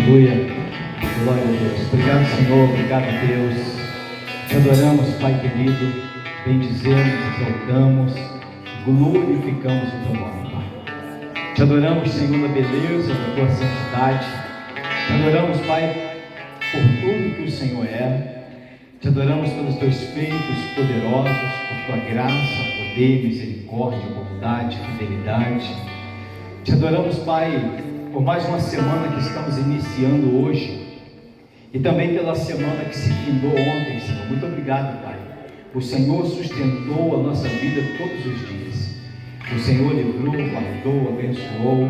Aleluia, glória a Deus. Obrigado, Senhor, obrigado, Deus. Te adoramos, Pai querido, bendizemos, exaltamos, glorificamos o Teu nome, Pai. Te adoramos, Senhor, na beleza da Tua santidade. Te adoramos, Pai, por tudo que o Senhor é. Te adoramos pelos Teus feitos poderosos, por Tua graça, poder, misericórdia, bondade, fidelidade. Te adoramos, Pai, por mais uma semana que estamos iniciando hoje e também pela semana que se findou ontem, Senhor. Muito obrigado, Pai. O Senhor sustentou a nossa vida todos os dias. O Senhor livrou, guardou, abençoou.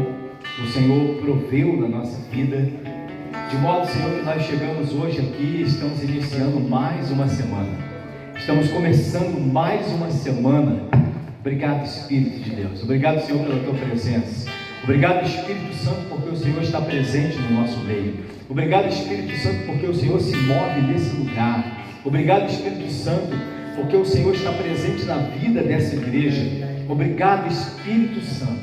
O Senhor proveu na nossa vida. De modo, Senhor, que nós chegamos hoje aqui e estamos iniciando mais uma semana. Estamos começando mais uma semana. Obrigado, Espírito de Deus. Obrigado, Senhor, pela Tua presença. Obrigado, Espírito Santo, porque o Senhor está presente no nosso meio. Obrigado, Espírito Santo, porque o Senhor se move nesse lugar. Obrigado, Espírito Santo, porque o Senhor está presente na vida dessa igreja. Obrigado, Espírito Santo,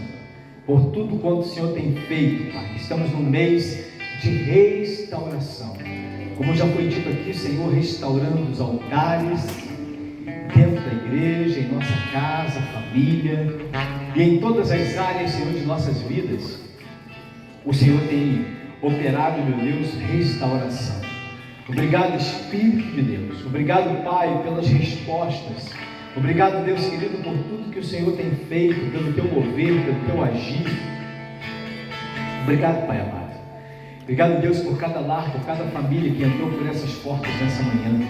por tudo quanto o Senhor tem feito, Pai. Estamos no mês de restauração. Como já foi dito aqui, Senhor, restaurando os altares dentro da igreja, em nossa casa, família e em todas as áreas, Senhor, de nossas vidas. O Senhor tem operado, meu Deus, restauração. Obrigado, Espírito de Deus. Obrigado, Pai, pelas respostas. Obrigado, Deus querido, por tudo que o Senhor tem feito, pelo Teu mover, pelo Teu agir. Obrigado, Pai amado. Obrigado, Deus, por cada lar, por cada família que entrou por essas portas nessa manhã.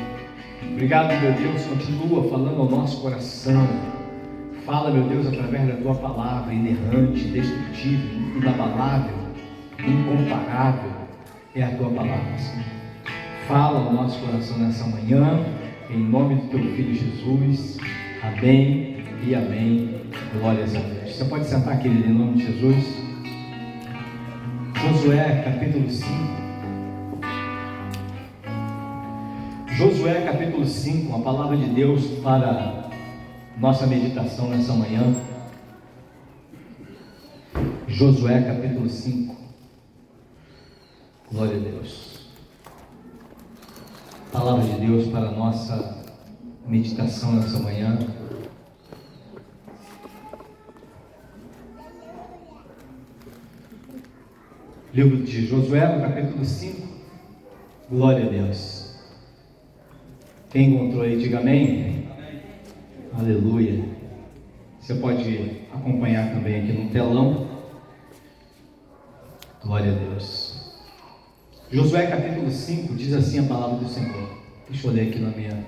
Obrigado, meu Deus, continua falando ao nosso coração. Fala, meu Deus, através da tua palavra, inerrante, destrutível, inabalável, incomparável, é a tua palavra, Senhor. Fala ao nosso coração nessa manhã, em nome do teu Filho Jesus. Amém e amém. Glórias a Deus. Você pode sentar, querido, em nome de Jesus. Josué, capítulo 5. Josué, capítulo 5, a palavra de Deus para nossa meditação nessa manhã. Josué, capítulo 5. Glória a Deus. Palavra de Deus para nossa meditação nessa manhã. Livro de Josué, no capítulo 5. Glória a Deus. Quem encontrou aí, diga amém. Aleluia. Você pode acompanhar também aqui no telão. Glória a Deus. Josué capítulo 5 diz assim a palavra do Senhor. Deixa eu ler aqui na minha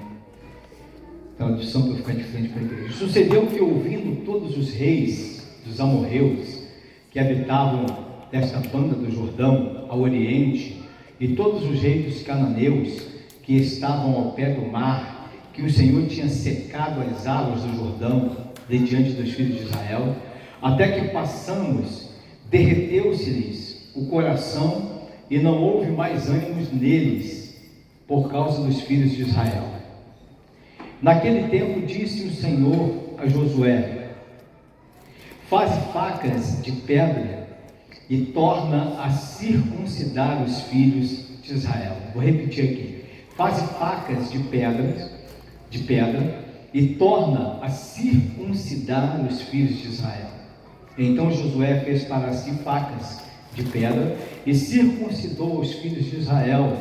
tradução para eu ficar de frente para a igreja. Sucedeu que, ouvindo todos os reis dos amorreus que habitavam desta banda do Jordão ao oriente, e todos os reis dos cananeus que estavam ao pé do mar, que o Senhor tinha secado as águas do Jordão de diante dos filhos de Israel, até que passamos, derreteu-se-lhes o coração e não houve mais ânimos neles por causa dos filhos de Israel. Naquele tempo disse o Senhor a Josué: faze facas de pedra e torna a circuncidar os filhos de Israel. Vou repetir aqui: faze facas de pedra e torna a circuncidar os filhos de Israel. Então Josué fez para si facas de pedra e circuncidou os filhos de Israel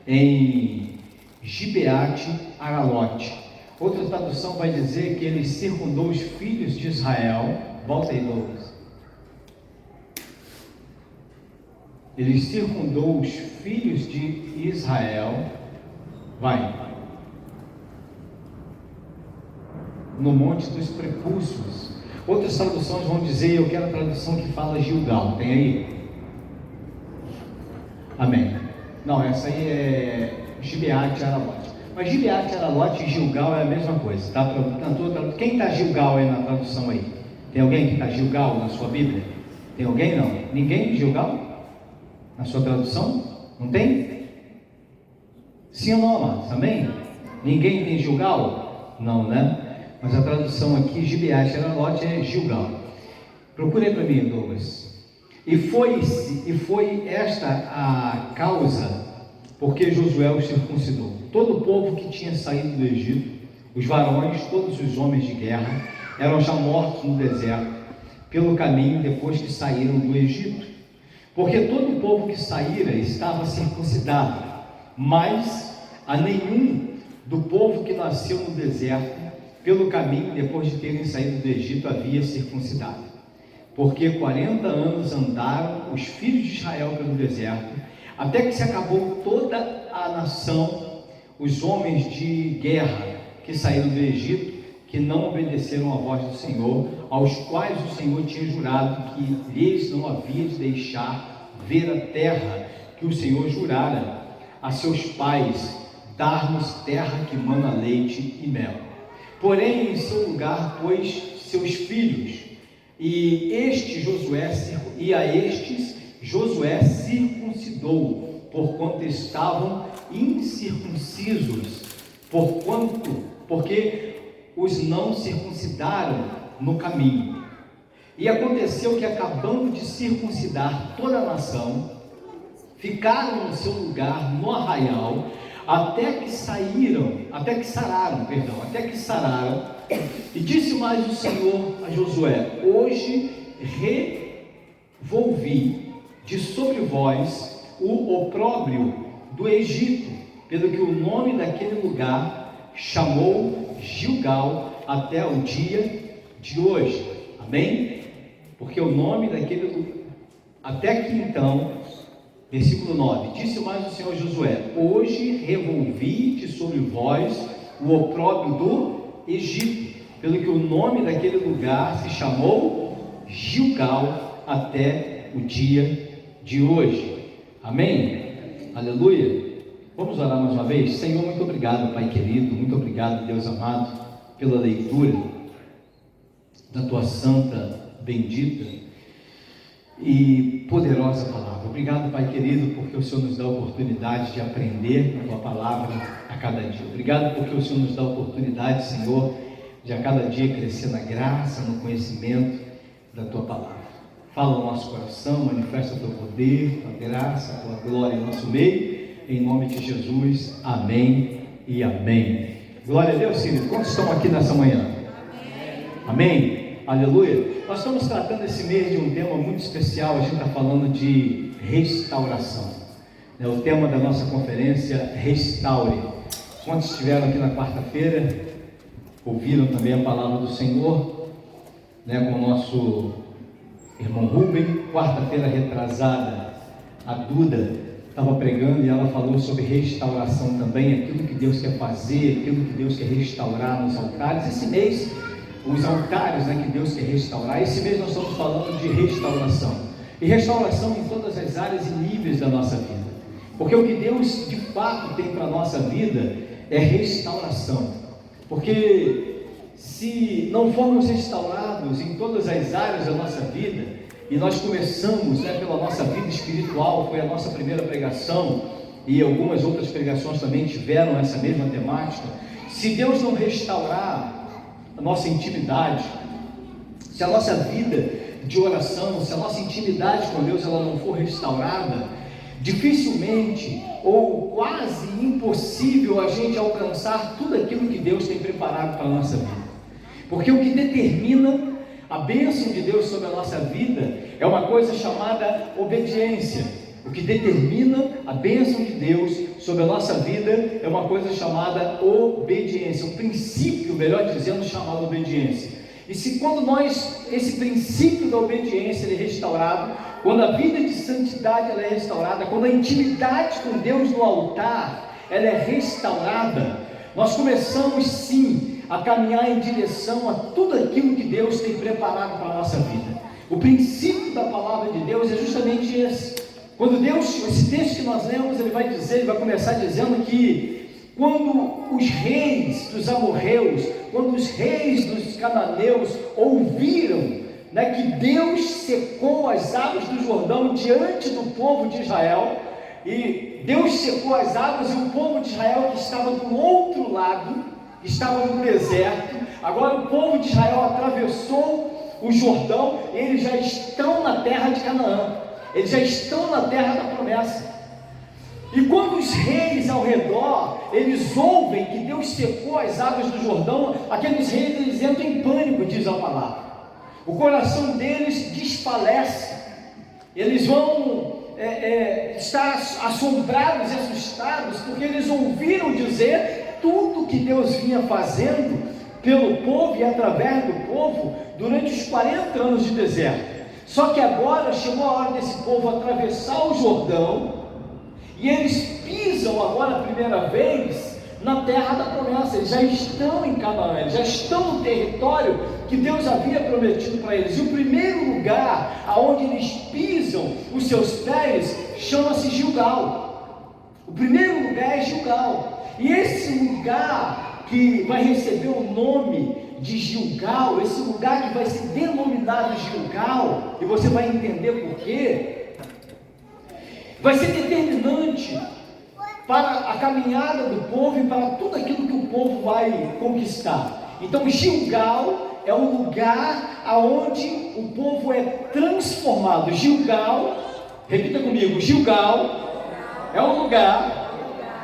em Gibeate Aralote. Outra tradução vai dizer que ele circundou os filhos de Israel. Volta aí, Douglas. Ele circundou os filhos de Israel. Vai. No Monte dos Prepúcios. Outras traduções vão dizer, eu quero a tradução que fala Gilgal. Tem aí? Amém. Não, essa aí é Gibeate Aralote. Mas Gibeate Aralote e Gilgal é a mesma coisa, tá? Quem está Gilgal aí na tradução aí? Tem alguém que está Gilgal na sua Bíblia? Tem alguém? Não? Ninguém Gilgal? Na sua tradução? Não tem? Sim ou não, amados? Amém? Ninguém tem Gilgal? Não, né? Mas a tradução aqui, Gibeate Aralote, é Gilgal. Procure aí para mim, Douglas. E foi esta a causa porque Josué os circuncidou. Todo o povo que tinha saído do Egito, os varões, todos os homens de guerra, eram já mortos no deserto, pelo caminho depois que saíram do Egito. Porque todo o povo que saíra estava circuncidado, mas a nenhum do povo que nasceu no deserto, pelo caminho depois de terem saído do Egito, havia circuncidado. Porque 40 anos andaram os filhos de Israel pelo deserto, até que se acabou toda a nação, os homens de guerra que saíram do Egito, que não obedeceram à voz do Senhor, aos quais o Senhor tinha jurado que lhes não havia de deixar ver a terra que o Senhor jurara a seus pais, dar-nos terra que mana leite e mel. Porém, em seu lugar pôs seus filhos, e a estes Josué circuncidou, porquanto estavam incircuncisos, porque os não circuncidaram no caminho. E aconteceu que, acabando de circuncidar toda a nação, ficaram no seu lugar no arraial, até que sararam. E disse mais o Senhor a Josué: hoje revolvi de sobre vós o opróbrio do Egito, pelo que o nome daquele lugar chamou Gilgal até o dia de hoje. Amém? Porque o nome daquele lugar, até que então, versículo 9, disse mais o Senhor a Josué: hoje revolvi de sobre vós o opróbrio do Egito, pelo que o nome daquele lugar se chamou Gilgal até o dia de hoje. Amém? Aleluia. Vamos orar mais uma vez? Senhor, muito obrigado, Pai querido, muito obrigado, Deus amado, pela leitura da Tua santa, bendita e poderosa palavra. Obrigado, Pai querido, porque o Senhor nos dá a oportunidade de aprender a Tua palavra a cada dia. Obrigado porque o Senhor nos dá a oportunidade, Senhor, de a cada dia crescer na graça, no conhecimento da Tua palavra. Fala no nosso coração, manifesta o Teu poder, a Tua graça, a Tua glória em nosso meio, em nome de Jesus, amém e amém. Glória a Deus, querido. Quantos estão aqui nessa manhã? Amém? Aleluia. Nós estamos tratando esse mês de um tema muito especial. A gente está falando de restauração. O tema da nossa conferência, Restaure. Quantos estiveram aqui na quarta-feira, ouviram também a palavra do Senhor, com o nosso irmão Rubem. Quarta-feira retrasada, a Duda estava pregando e ela falou sobre restauração também, aquilo que Deus quer fazer, aquilo que Deus quer restaurar nos altares. Esse mês, os altares que Deus quer restaurar, esse mês nós estamos falando de restauração, e restauração em todas as áreas e níveis da nossa vida, porque o que Deus de fato tem para a nossa vida é restauração, porque se não formos restaurados em todas as áreas da nossa vida, e nós começamos pela nossa vida espiritual, foi a nossa primeira pregação, e algumas outras pregações também tiveram essa mesma temática. Se Deus não restaurar a nossa intimidade, se a nossa vida de oração, se a nossa intimidade com Deus ela não for restaurada, dificilmente ou quase impossível a gente alcançar tudo aquilo que Deus tem preparado para a nossa vida, porque o que determina a bênção de Deus sobre a nossa vida é uma coisa chamada obediência. O que determina a bênção de Deus sobre a nossa vida é uma coisa chamada obediência, um princípio, melhor dizendo, chamado obediência. E se quando esse princípio da obediência ele é restaurado, quando a vida de santidade ela é restaurada, quando a intimidade com Deus no altar ela é restaurada, nós começamos sim a caminhar em direção a tudo aquilo que Deus tem preparado para a nossa vida. O princípio da palavra de Deus é justamente esse. Quando Deus, esse texto que nós lemos, ele vai começar dizendo que quando os reis dos amorreus, quando os reis dos cananeus ouviram que Deus secou as águas do Jordão diante do povo de Israel, e Deus secou as águas, e o povo de Israel que estava do outro lado, estava no deserto, agora o povo de Israel atravessou o Jordão, e eles já estão na terra de Canaã, eles já estão na terra da promessa. E quando os reis ao redor, eles ouvem que Deus secou as águas do Jordão, aqueles reis eles entram em pânico, diz a palavra. O coração deles desfalece, eles vão estar assombrados e assustados, porque eles ouviram dizer tudo que Deus vinha fazendo pelo povo e através do povo durante os 40 anos de deserto. Só que agora chegou a hora desse povo atravessar o Jordão, e eles pisam agora a primeira vez na terra da promessa. Eles já estão em Canaã, eles já estão no território que Deus havia prometido para eles. E o primeiro lugar aonde eles pisam os seus pés chama-se Gilgal. O primeiro lugar é Gilgal. E esse lugar que vai receber o nome de Gilgal, esse lugar que vai ser denominado Gilgal, e você vai entender por quê, vai ser determinante para a caminhada do povo e para tudo aquilo que o povo vai conquistar. Então Gilgal é um lugar aonde o povo é transformado. Gilgal, repita comigo, Gilgal é um lugar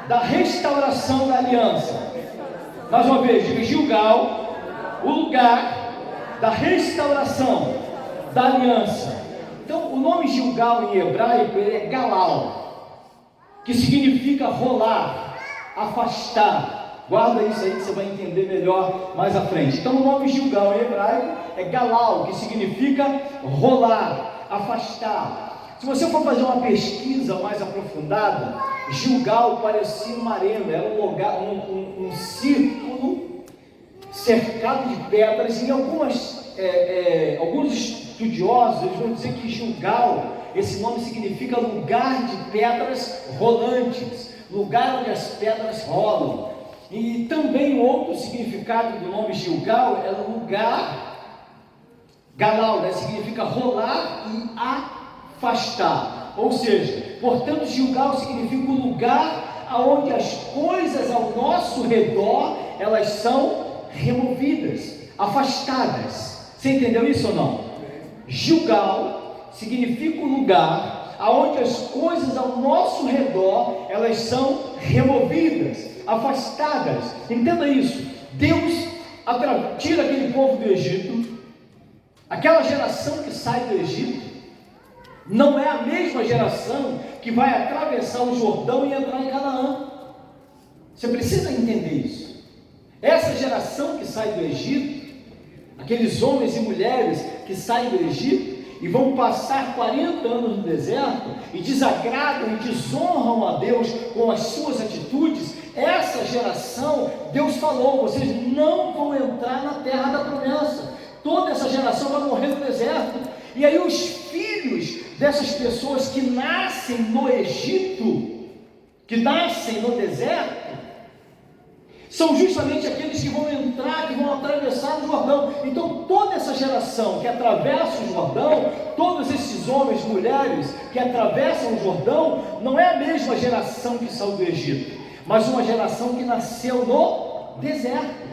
da restauração da aliança. Mais uma vez, diga Gilgal, o lugar da restauração da aliança. Então, o nome Gilgal em hebraico ele é Galal, que significa rolar, afastar. Guarda isso aí que você vai entender melhor mais à frente. Então, o nome Gilgal em hebraico é Galal, que significa rolar, afastar. Se você for fazer uma pesquisa mais aprofundada, Gilgal parecia uma arena, era um lugar, um círculo cercado de pedras, e alguns estudiosos vão dizer que Gilgal, esse nome significa lugar de pedras rolantes, lugar onde as pedras rolam. E também outro significado do nome Gilgal é lugar, Galau, né? Significa rolar e afastar. Ou seja, portanto, Gilgal significa o lugar onde as coisas ao nosso redor, elas são removidas, afastadas. Você entendeu isso ou não? Gilgal significa o lugar onde as coisas ao nosso redor, elas são removidas, afastadas. Entenda isso. Deus tira aquele povo do Egito, aquela geração que sai do Egito, não é a mesma geração que vai atravessar o Jordão e entrar em Canaã. Você precisa entender isso. Essa geração que sai do Egito, aqueles homens e mulheres que saem do Egito e vão passar 40 anos no deserto e desagradam e desonram a Deus com as suas atitudes, essa geração, Deus falou, vocês não vão entrar na terra da promessa, toda essa geração vai morrer no deserto. E aí os filhos dessas pessoas que nascem no Egito, que nascem no deserto, são justamente aqueles que vão entrar, que vão atravessar o Jordão. Então toda essa geração que atravessa o Jordão, todos esses homens e mulheres que atravessam o Jordão, não é a mesma geração que saiu do Egito, mas uma geração que nasceu no deserto.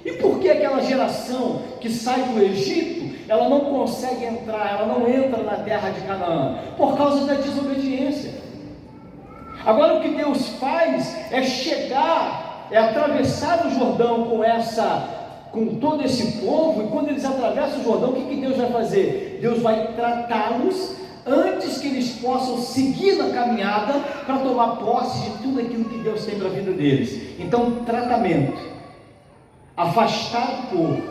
E por que aquela geração que sai do Egito, ela não consegue entrar, ela não entra na terra de Canaã? Por causa da desobediência. Agora o que Deus faz é chegar, é atravessar o Jordão com todo esse povo, e quando eles atravessam o Jordão, o que Deus vai fazer? Deus vai tratá-los antes que eles possam seguir na caminhada para tomar posse de tudo aquilo que Deus tem para a vida deles. Então, tratamento, afastar do povo,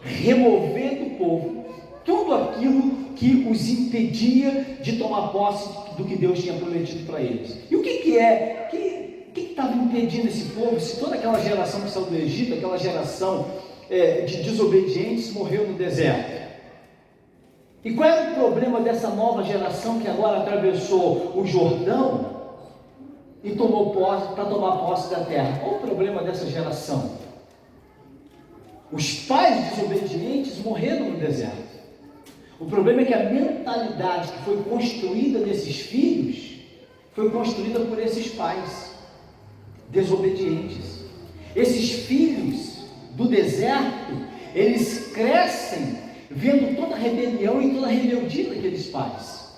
remover do povo tudo aquilo que os impedia de tomar posse do que Deus tinha prometido para eles. E o que estava impedindo esse povo, se toda aquela geração que saiu do Egito, aquela geração de desobedientes, morreu no deserto? E qual era o problema dessa nova geração que agora atravessou o Jordão e tomou posse, para tomar posse da terra? Qual o problema dessa geração? Os pais desobedientes morreram no deserto. O problema é que a mentalidade que foi construída nesses filhos foi construída por esses pais desobedientes. Esses filhos do deserto, eles crescem vendo toda a rebelião e toda a rebeldia daqueles pais.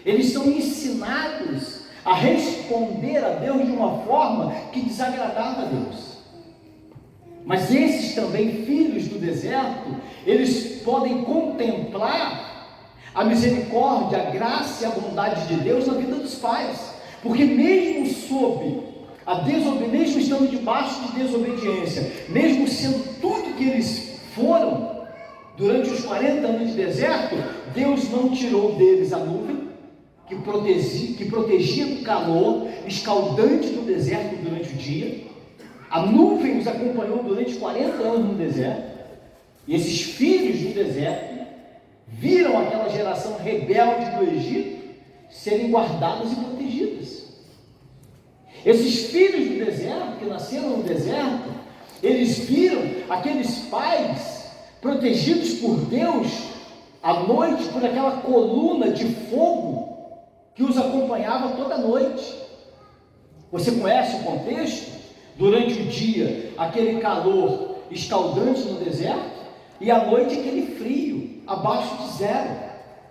Eles são ensinados a responder a Deus de uma forma que desagradava a Deus. Mas esses também filhos do deserto, eles podem contemplar a misericórdia, a graça e a bondade de Deus na vida dos pais, porque mesmo sob a desobediência, mesmo estando debaixo de desobediência, mesmo sendo tudo que eles foram durante os 40 anos de deserto, Deus não tirou deles a nuvem que protegia do calor escaldante do deserto durante o dia. A nuvem os acompanhou durante 40 anos no deserto, e esses filhos do deserto viram aquela geração rebelde do Egito serem guardadas e protegidas. Esses filhos do deserto, que nasceram no deserto, eles viram aqueles pais protegidos por Deus à noite por aquela coluna de fogo que os acompanhava toda noite. Você conhece o contexto? Durante o dia, aquele calor escaldante no deserto, e à noite aquele frio, abaixo de zero.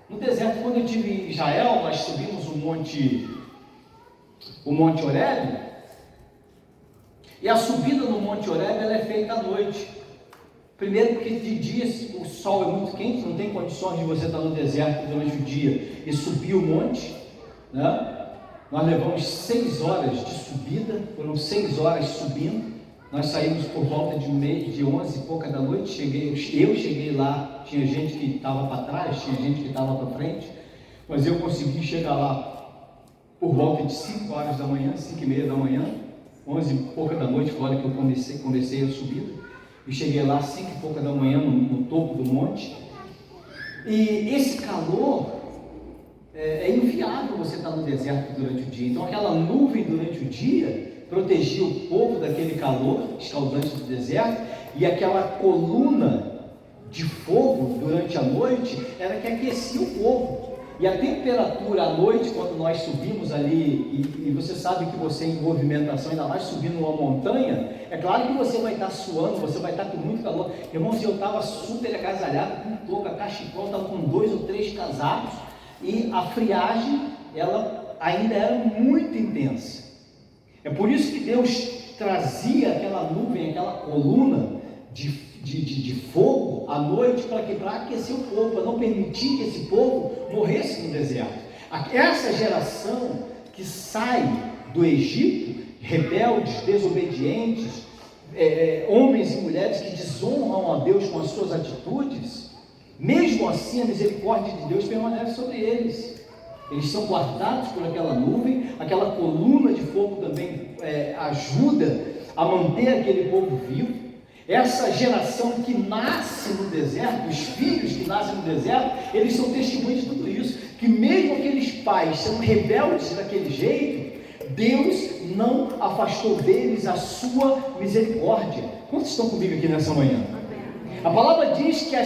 No deserto, quando eu estive em Israel, nós subimos o Monte Horebe, e a subida no Monte Horebe ela é feita à noite. Primeiro porque de dia o sol é muito quente, não tem condições de você estar no deserto durante o dia e subir o monte, né? Nós levamos 6 horas de subida, foram 6 horas subindo. Nós saímos por volta de 11 e pouca da noite. Eu cheguei lá, tinha gente que estava para trás, tinha gente que estava para frente, mas eu consegui chegar lá por volta de 5 horas da manhã, 5 e meia da manhã, 11 e pouca da noite, foi a hora que eu comecei a subida. Eu cheguei lá às 5 e pouca da manhã no topo do monte. E esse calor é inviável você estar no deserto durante o dia. Então aquela nuvem durante o dia protegia o povo daquele calor escaldante do deserto, e aquela coluna de fogo durante a noite era que aquecia o povo. E a temperatura à noite, quando nós subimos ali, e você sabe que você em movimentação, ainda mais subindo uma montanha, é claro que você vai estar suando, você vai estar com muito calor. Irmãos, eu estava super agasalhado, com touca, cachecol, estava com 2 ou 3 casacos, e a friagem, ela ainda era muito intensa. É por isso que Deus trazia aquela nuvem, aquela coluna de fogo à noite, para aquecer o povo, para não permitir que esse povo morresse no deserto. Essa geração que sai do Egito, rebeldes, desobedientes, homens e mulheres que desonram a Deus com as suas atitudes, mesmo assim a misericórdia de Deus permanece sobre eles. Eles são guardados por aquela nuvem, aquela coluna de fogo também ajuda a manter aquele povo vivo. Essa geração que nasce no deserto, os filhos que nascem no deserto, eles são testemunhas de tudo isso, que mesmo aqueles pais sendo rebeldes daquele jeito, Deus não afastou deles a sua misericórdia. Quantos estão comigo aqui nessa manhã? A palavra diz que a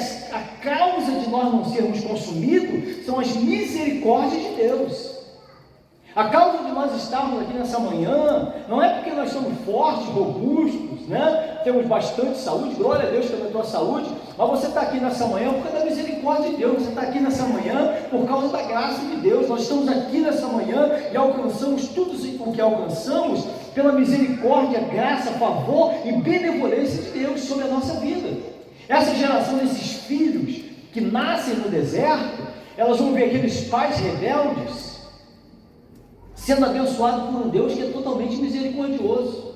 causa de nós não sermos consumidos são as misericórdias de Deus. A causa de nós estarmos aqui nessa manhã não é porque nós somos fortes, robustos, né? Temos bastante saúde, glória a Deus pela tua saúde, mas você está aqui nessa manhã por causa da misericórdia de Deus, você está aqui nessa manhã por causa da graça de Deus. Nós estamos aqui nessa manhã e alcançamos tudo o que alcançamos pela misericórdia, graça, favor e benevolência de Deus sobre a nossa vida. Essa geração desses filhos que nascem no deserto, elas vão ver aqueles pais rebeldes sendo abençoados por um Deus que é totalmente misericordioso.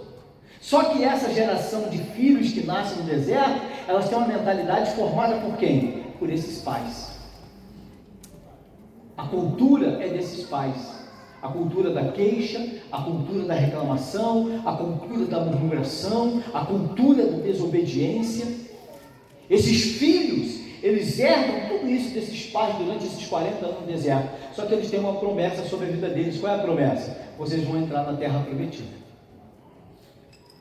Só que essa geração de filhos que nascem no deserto, elas têm uma mentalidade formada por quem? Por esses pais. A cultura é desses pais. A cultura da queixa, a cultura da reclamação, a cultura da murmuração, a cultura da desobediência. Esses filhos, eles herdam tudo isso desses pais durante esses 40 anos no deserto. Só que eles têm uma promessa sobre a vida deles. Qual é a promessa? Vocês vão entrar na terra prometida.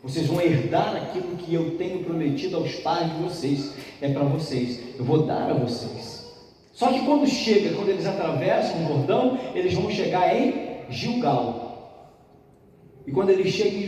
Vocês vão herdar aquilo que eu tenho prometido aos pais de vocês. É para vocês. Eu vou dar a vocês. Só que quando eles atravessam o Jordão, eles vão chegar em Gilgal. E quando eles chegam em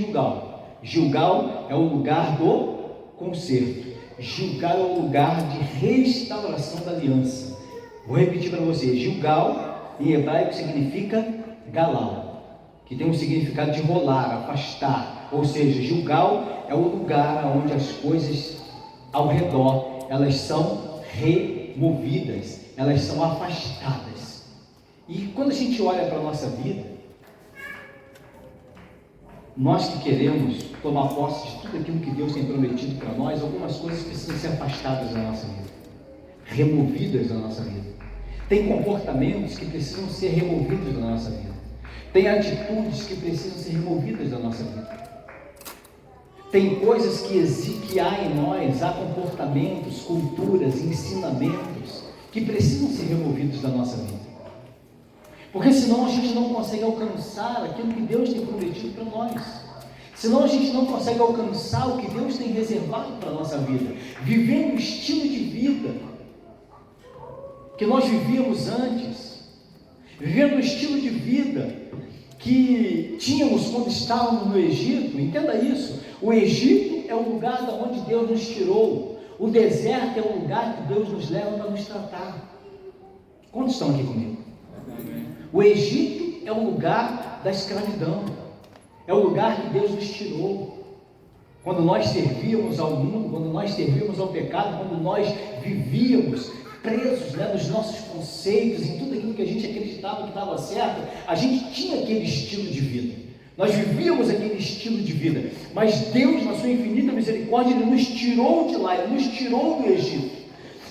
Gilgal é o lugar do conserto. Gilgal é o lugar de restauração da aliança. Vou repetir para você: Gilgal em hebraico significa Galal, que tem um significado de rolar, afastar. Ou seja, Gilgal é o lugar onde as coisas ao redor, elas são removidas, elas são afastadas. E quando a gente olha para a nossa vida, nós que queremos tomar posse de tudo aquilo que Deus tem prometido para nós, algumas coisas precisam ser afastadas da nossa vida, removidas da nossa vida. Tem comportamentos que precisam ser removidos da nossa vida. Tem atitudes que precisam ser removidas da nossa vida. Tem coisas que há em nós, há comportamentos, culturas, ensinamentos que precisam ser removidos da nossa vida. Porque senão a gente não consegue alcançar aquilo que Deus tem prometido para nós. Senão a gente não consegue alcançar o que Deus tem reservado para a nossa vida. Vivendo o estilo de vida que nós vivíamos antes. Vivendo o estilo de vida que tínhamos quando estávamos no Egito. Entenda isso. O Egito é o lugar de onde Deus nos tirou. O deserto é o lugar que Deus nos leva para nos tratar. Quantos estão aqui comigo? O Egito é o lugar da escravidão, é o lugar que Deus nos tirou. Quando nós servíamos ao mundo, quando nós servíamos ao pecado, quando nós vivíamos presos, nos nossos conceitos, em tudo aquilo que a gente acreditava que estava certo, a gente tinha aquele estilo de vida, nós vivíamos aquele estilo de vida, mas Deus, na sua infinita misericórdia, Ele nos tirou de lá, Ele nos tirou do Egito.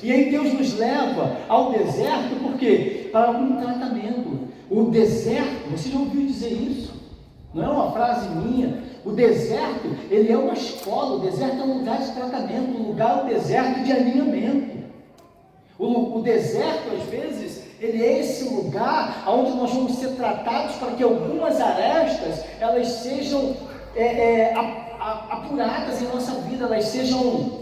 E aí Deus nos leva ao deserto, por quê? Para um tratamento. O deserto, você já ouviu dizer isso? Não é uma frase minha. O deserto, ele é uma escola. O deserto é um lugar de tratamento, o deserto de alinhamento. O deserto, às vezes, ele é esse lugar onde nós vamos ser tratados para que algumas arestas, elas sejam apuradas em nossa vida, elas sejam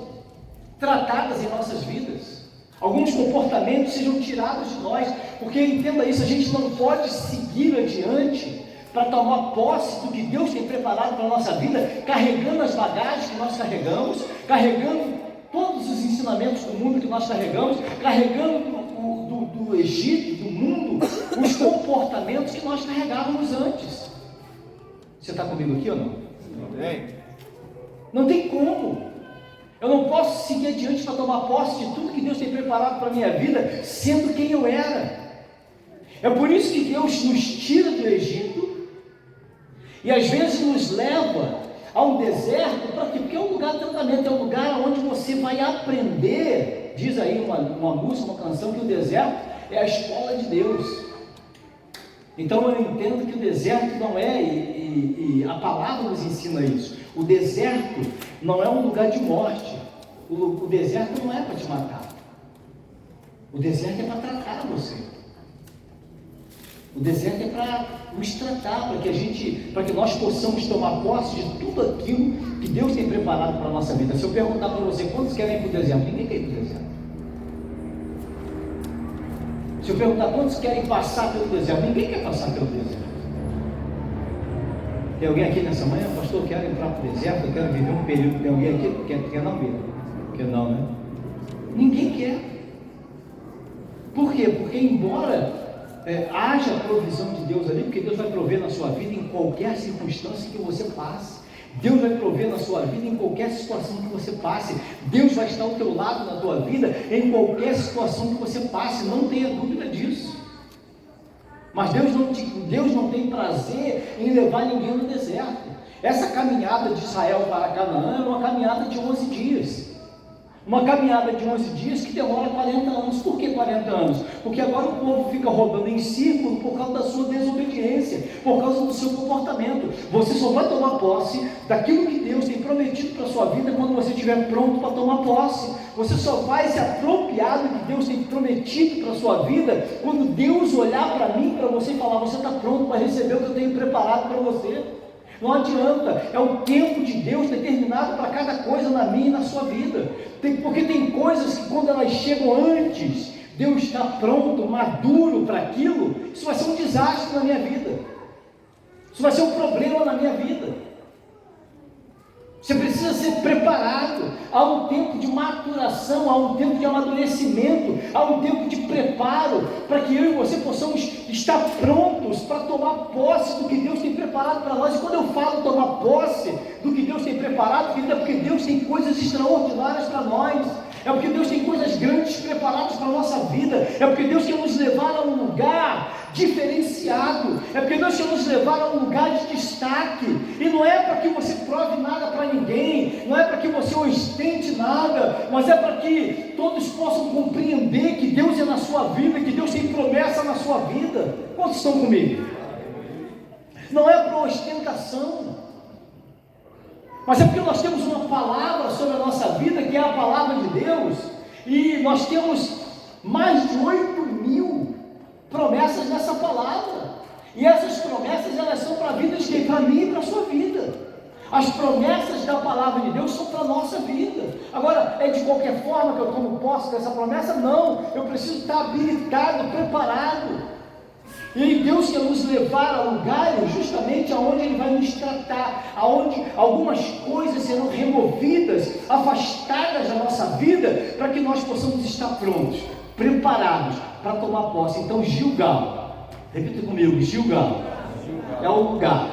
tratadas em nossas vidas. Alguns comportamentos sejam tirados de nós, porque entenda isso, a gente não pode seguir adiante para tomar posse do que Deus tem preparado para a nossa vida, carregando as bagagens que nós carregamos, carregando todos os ensinamentos do mundo que nós carregamos, carregando do Egito, do mundo, os comportamentos que nós carregávamos antes. Você está comigo aqui ou não? Não tem como. Eu não posso seguir adiante para tomar posse de tudo que Deus tem preparado para a minha vida, sendo quem eu era. É por isso que Deus nos tira do Egito e às vezes nos leva a um deserto, para quê? Porque é um lugar de tratamento, é um lugar onde você vai aprender. Diz aí uma música, uma canção, que o deserto é a escola de Deus. Então eu entendo que o deserto não é, e a palavra nos ensina isso, o deserto não é um lugar de morte, o deserto não é para te matar, o deserto é para tratar você, o deserto é para nos tratar, para que nós possamos tomar posse de tudo aquilo que Deus tem preparado para a nossa vida. Se eu perguntar para você, quantos querem ir para o deserto? Ninguém quer ir para o deserto. Se eu perguntar quantos querem passar pelo deserto, ninguém quer passar pelo deserto. Tem alguém aqui nessa manhã, pastor, eu quero entrar para o deserto, eu quero viver um período. Tem alguém aqui que quer não vir? Quer não, né? Ninguém quer. Por quê? Porque embora haja provisão de Deus ali, porque Deus vai prover na sua vida em qualquer circunstância que você passe. Deus vai prover na sua vida em qualquer situação que você passe. Deus vai estar ao teu lado na tua vida em qualquer situação que você passe, não tenha dúvida disso. Mas Deus não tem prazer em levar ninguém no deserto. Essa caminhada de Israel para Canaã é uma caminhada de 11 dias. Uma caminhada de 11 dias que demora 40 anos. Por que 40 anos? Porque agora o povo fica rodando em círculo por causa da sua desobediência, por causa do seu comportamento. Você só vai tomar posse daquilo que Deus tem prometido para a sua vida quando você estiver pronto para tomar posse. Você só vai se apropriar do que Deus tem prometido para a sua vida quando Deus olhar para mim, para você e falar: você está pronto para receber o que eu tenho preparado para você. Não adianta, é o tempo de Deus determinado para cada coisa na minha e na sua vida. Porque tem coisas que quando elas chegam antes, Deus está pronto, maduro para aquilo, isso vai ser um desastre na minha vida. Isso vai ser um problema na minha vida. Você precisa ser preparado. Há um tempo de maturação, há um tempo de amadurecimento, há um tempo de preparo, para que eu e você possamos estar prontos para tomar posse do que Deus tem preparado para nós. E quando eu falo tomar posse do que Deus tem preparado, querido, é porque Deus tem coisas extraordinárias para nós. É porque Deus tem coisas grandes preparadas para a nossa vida. É porque Deus quer nos levar a um lugar diferenciado. É porque Deus quer nos levar a um lugar de destaque. E não é para que você prove nada para ninguém, não é para que você ostente nada, mas é para que todos possam compreender que Deus é na sua vida, que Deus tem promessa na sua vida. Quantos estão comigo? Não é para ostentação, mas é porque nós temos uma palavra sobre a nossa vida, que é a palavra de Deus, e nós temos mais de 8.000 promessas nessa palavra, e essas promessas, elas são para a vida de quem? Para mim e para a sua vida. As promessas da palavra de Deus são para a nossa vida. Agora, é de qualquer forma que eu tomo posse dessa promessa? Não, eu preciso estar habilitado, preparado. E Deus quer nos levar a lugares justamente aonde Ele vai nos tratar, aonde algumas coisas serão removidas, afastadas da nossa vida, para que nós possamos estar prontos, preparados para tomar posse. Então, Gilgal, repita comigo, Gilgal é o lugar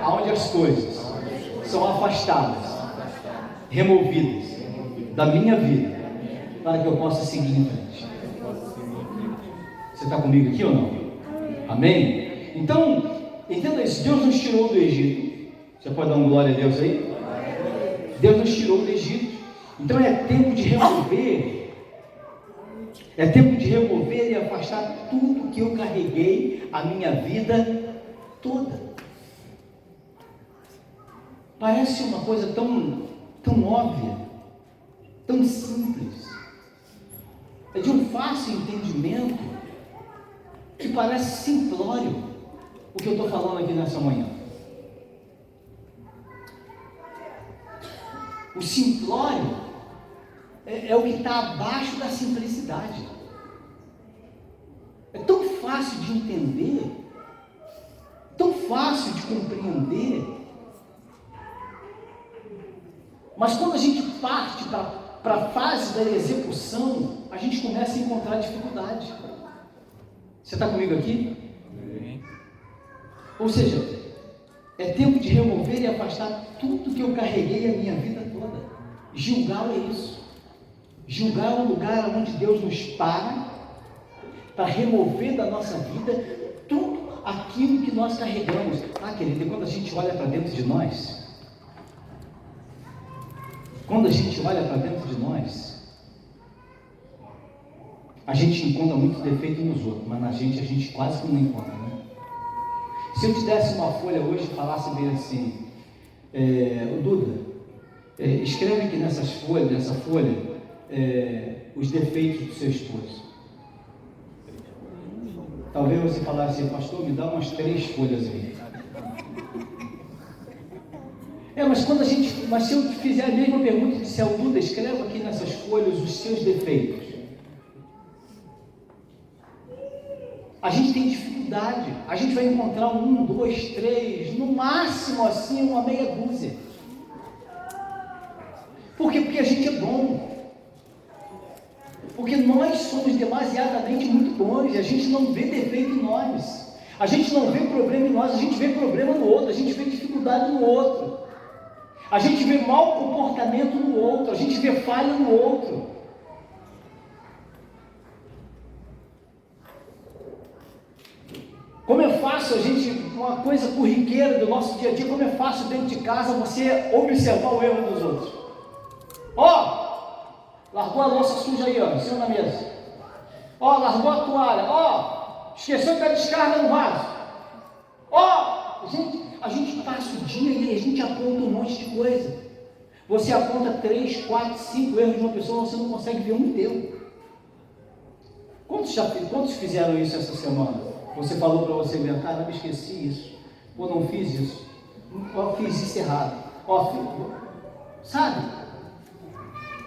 aonde as coisas são afastadas, removidas da minha vida, para que eu possa seguir em frente. Você está comigo aqui ou não? Amém? Então, entenda isso, Deus nos tirou do Egito. Você pode dar uma glória a Deus aí? Deus nos tirou do Egito. Então é tempo de remover. É tempo de remover e afastar tudo que eu carreguei a minha vida toda. Parece uma coisa tão óbvia, tão simples, é de um fácil entendimento, que parece simplório o que eu estou falando aqui nessa manhã. O simplório é o que está abaixo da simplicidade. É tão fácil de entender, tão fácil de compreender, mas quando a gente parte para a fase da execução, a gente começa a encontrar dificuldade. Você está comigo aqui? Ou seja, é tempo de remover e afastar tudo que eu carreguei a minha vida toda. Gilgal é isso. Gilgal é um lugar onde Deus nos para remover da nossa vida tudo aquilo que nós carregamos. Querido, e quando a gente olha para dentro de nós, a gente encontra muito defeito nos outros, mas na gente a gente quase que não encontra, né? Se eu te desse uma folha hoje e falasse bem assim, Duda, escreve aqui nessa folha, os defeitos do seu esposo. Talvez você falasse assim, pastor, me dá umas 3 folhas aí. Mas se eu te fizer a mesma pergunta e disser, Duda, escreva aqui nessas folhas os seus defeitos. A gente tem dificuldade, a gente vai encontrar 1, 2, 3, no máximo assim, uma meia dúzia. Por quê? Porque a gente é bom. Porque nós somos demasiadamente muito bons, e a gente não vê defeito em nós. A gente não vê problema em nós, a gente vê problema no outro, a gente vê dificuldade no outro. A gente vê mau comportamento no outro, a gente vê falha no outro. Como é fácil a gente, uma coisa corriqueira do nosso dia a dia, como é fácil dentro de casa você observar o erro dos outros. Largou a louça suja aí, em cima da mesa. Largou a toalha. Esqueceu de dar descarga no vaso. Gente, a gente passa o dia e a gente aponta um monte de coisa. Você aponta 3, 4, 5 erros de uma pessoa, você não consegue ver um teu. Quantos fizeram isso essa semana? Você falou para você mesmo, cara, eu esqueci isso. Não fiz isso. Fiz isso errado. Sabe?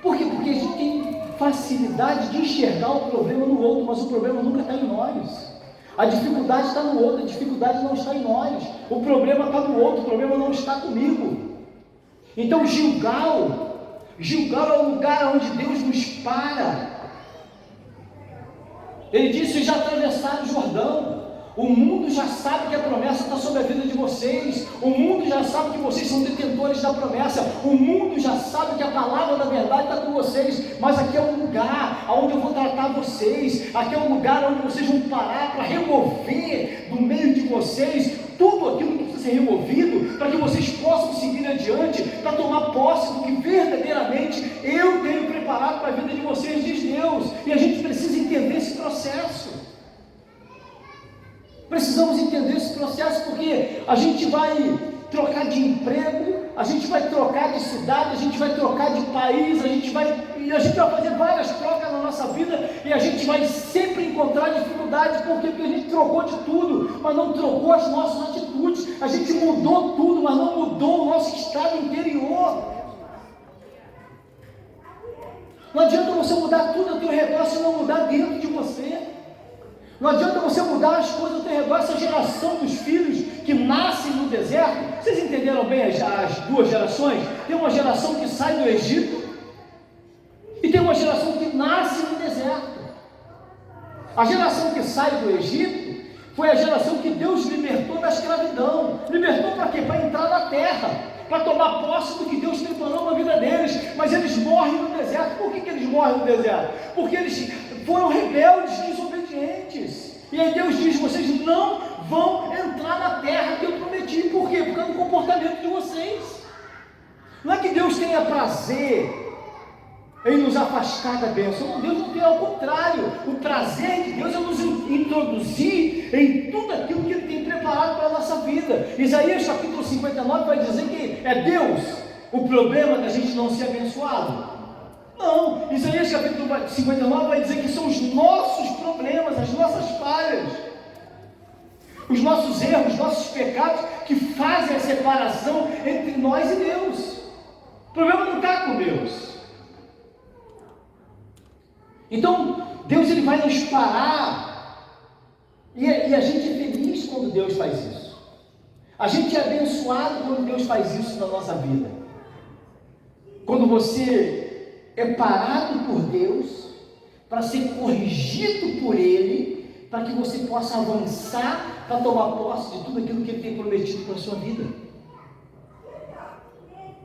Por quê? Porque a gente tem facilidade de enxergar o problema no outro, mas o problema nunca está em nós. A dificuldade está no outro, a dificuldade não está em nós. O problema está no outro, o problema não está comigo. Então Gilgal é o lugar onde Deus nos para. Ele disse, já atravessaram o Jordão. O mundo já sabe que a promessa está sobre a vida de vocês. O mundo já sabe que vocês são detentores da promessa. O mundo já sabe que a palavra da verdade está com vocês. Mas aqui é um lugar onde eu vou tratar vocês. Aqui é um lugar onde vocês vão parar para remover do meio de vocês tudo aquilo que precisa ser removido, para que vocês possam seguir adiante, para tomar posse do que verdadeiramente eu tenho preparado para a vida de vocês, diz Deus. E a gente precisa entender esse processo. Precisamos entender esse processo, porque a gente vai trocar de emprego, a gente vai trocar de cidade, a gente vai trocar de país, a gente vai fazer várias trocas na nossa vida, e a gente vai sempre encontrar dificuldade. Por quê? Porque a gente trocou de tudo, mas não trocou as nossas atitudes. A gente mudou tudo, mas não mudou o nosso estado interior. Não adianta você mudar tudo ao teu redor se não mudar dentro de você. Não adianta você mudar as coisas ao teu redor. Essa geração dos filhos que nascem no deserto, vocês entenderam bem as duas gerações? Tem uma geração que sai do Egito e tem uma geração que nasce no deserto. A geração que sai do Egito foi a geração que Deus libertou da escravidão. Libertou para quê? Para entrar na terra, para tomar posse do que Deus preparou na vida deles. Mas eles morrem no deserto. Por que eles morrem no deserto? Porque eles foram rebeldes, desobedientes. E aí Deus diz, vocês não vão entrar na terra que eu prometi. Por quê? Por causa do comportamento de vocês. Não é que Deus tenha prazer em nos afastar da bênção. Não, Deus não tem, ao contrário. O prazer de Deus é nos introduzir em tudo aquilo que Ele tem preparado para a nossa vida. Isaías capítulo 59 vai dizer que é Deus o problema da gente não ser abençoado. Não, Isaías capítulo 59 vai dizer que são os nossos problemas, as nossas falhas, os nossos erros, os nossos pecados que fazem a separação entre nós e Deus. O problema não está com Deus. Então, Deus ele vai nos parar, e a gente é feliz quando Deus faz isso. A gente é abençoado quando Deus faz isso na nossa vida. Quando você é parado por Deus, para ser corrigido por Ele, para que você possa avançar, para tomar posse de tudo aquilo que Ele tem prometido para a sua vida.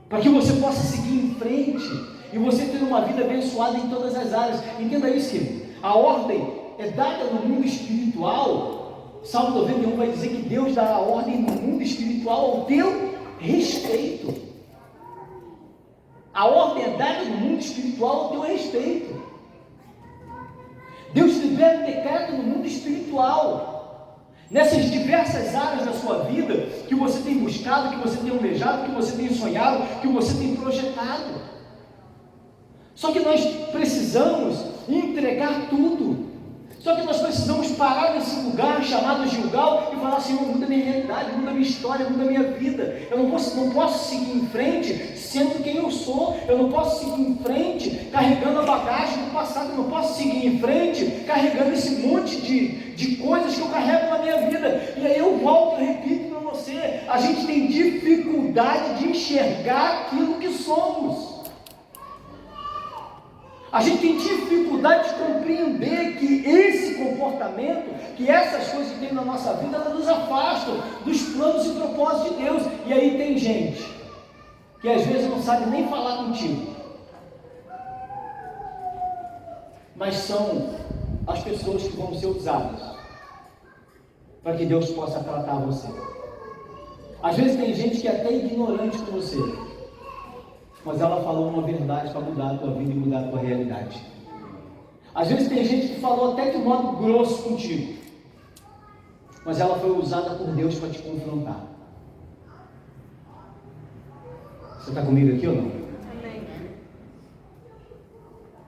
Para que você possa seguir em frente, e você ter uma vida abençoada em todas as áreas. Entenda isso, querido. A ordem é dada no mundo espiritual. Salmo 91 vai dizer que Deus dá a ordem no mundo espiritual ao teu respeito. A ordem é dada no mundo espiritual ao teu respeito. Deus libera o decreto no mundo espiritual. Nessas diversas áreas da sua vida que você tem buscado, que você tem almejado, que você tem sonhado, que você tem projetado. Só que nós precisamos entregar tudo. Só que nós precisamos parar nesse lugar chamado Gilgal e falar: Senhor, muda minha realidade, muda minha história, muda minha vida. Eu não posso seguir em frente sendo quem eu sou. Eu não posso seguir em frente carregando a bagagem do passado. Eu não posso seguir em frente carregando esse monte de coisas que eu carrego na minha vida. E aí eu volto e repito para você: a gente tem dificuldade de enxergar aquilo que somos. A gente tem dificuldade de compreender que esse comportamento, que essas coisas que tem na nossa vida, elas nos afastam dos planos e propósitos de Deus. E aí tem gente que às vezes não sabe nem falar contigo, mas são as pessoas que vão ser usadas para que Deus possa tratar você. Às vezes tem gente que é até ignorante com você, mas ela falou uma verdade para mudar a tua vida e mudar a tua realidade. Às vezes tem gente que falou até de modo grosso contigo, mas ela foi usada por Deus para te confrontar. Você está comigo aqui ou não? Amém.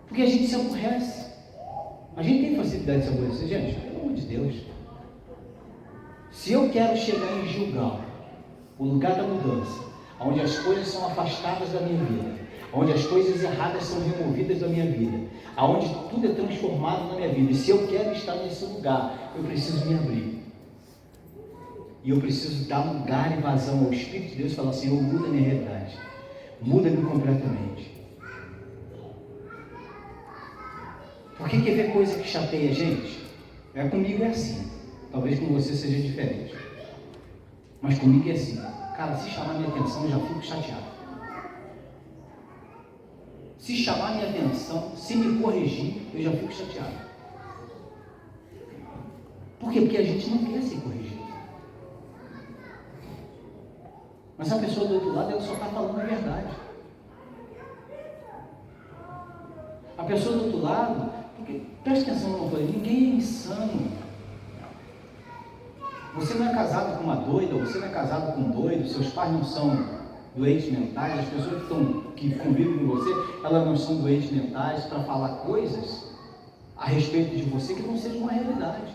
Porque a gente se aborrece. A gente tem facilidade de se aborrecer, gente, pelo amor de Deus. Se eu quero chegar em Gilgal, o lugar da mudança, onde as coisas são afastadas da minha vida, onde as coisas erradas são removidas da minha vida, onde tudo é transformado na minha vida, e se eu quero estar nesse lugar, eu preciso me abrir. E eu preciso dar lugar e vazão ao Espírito de Deus e falar: Senhor, muda a minha realidade, muda-me completamente. Porque quer ver coisa que chateia a gente? Comigo é assim, talvez com você seja diferente, mas comigo é assim. Cara, se chamar minha atenção, eu já fico chateado. Se chamar minha atenção, se me corrigir, eu já fico chateado. Por quê? Porque a gente não quer ser corrigido. Mas a pessoa do outro lado, ela só está falando a verdade. A pessoa do outro lado, porque, presta atenção numa coisa, ninguém é insano. Você não é casado com uma doida, você não é casado com um doido, seus pais não são doentes mentais, as pessoas que convivem com você, elas não são doentes mentais para falar coisas a respeito de você que não sejam uma realidade.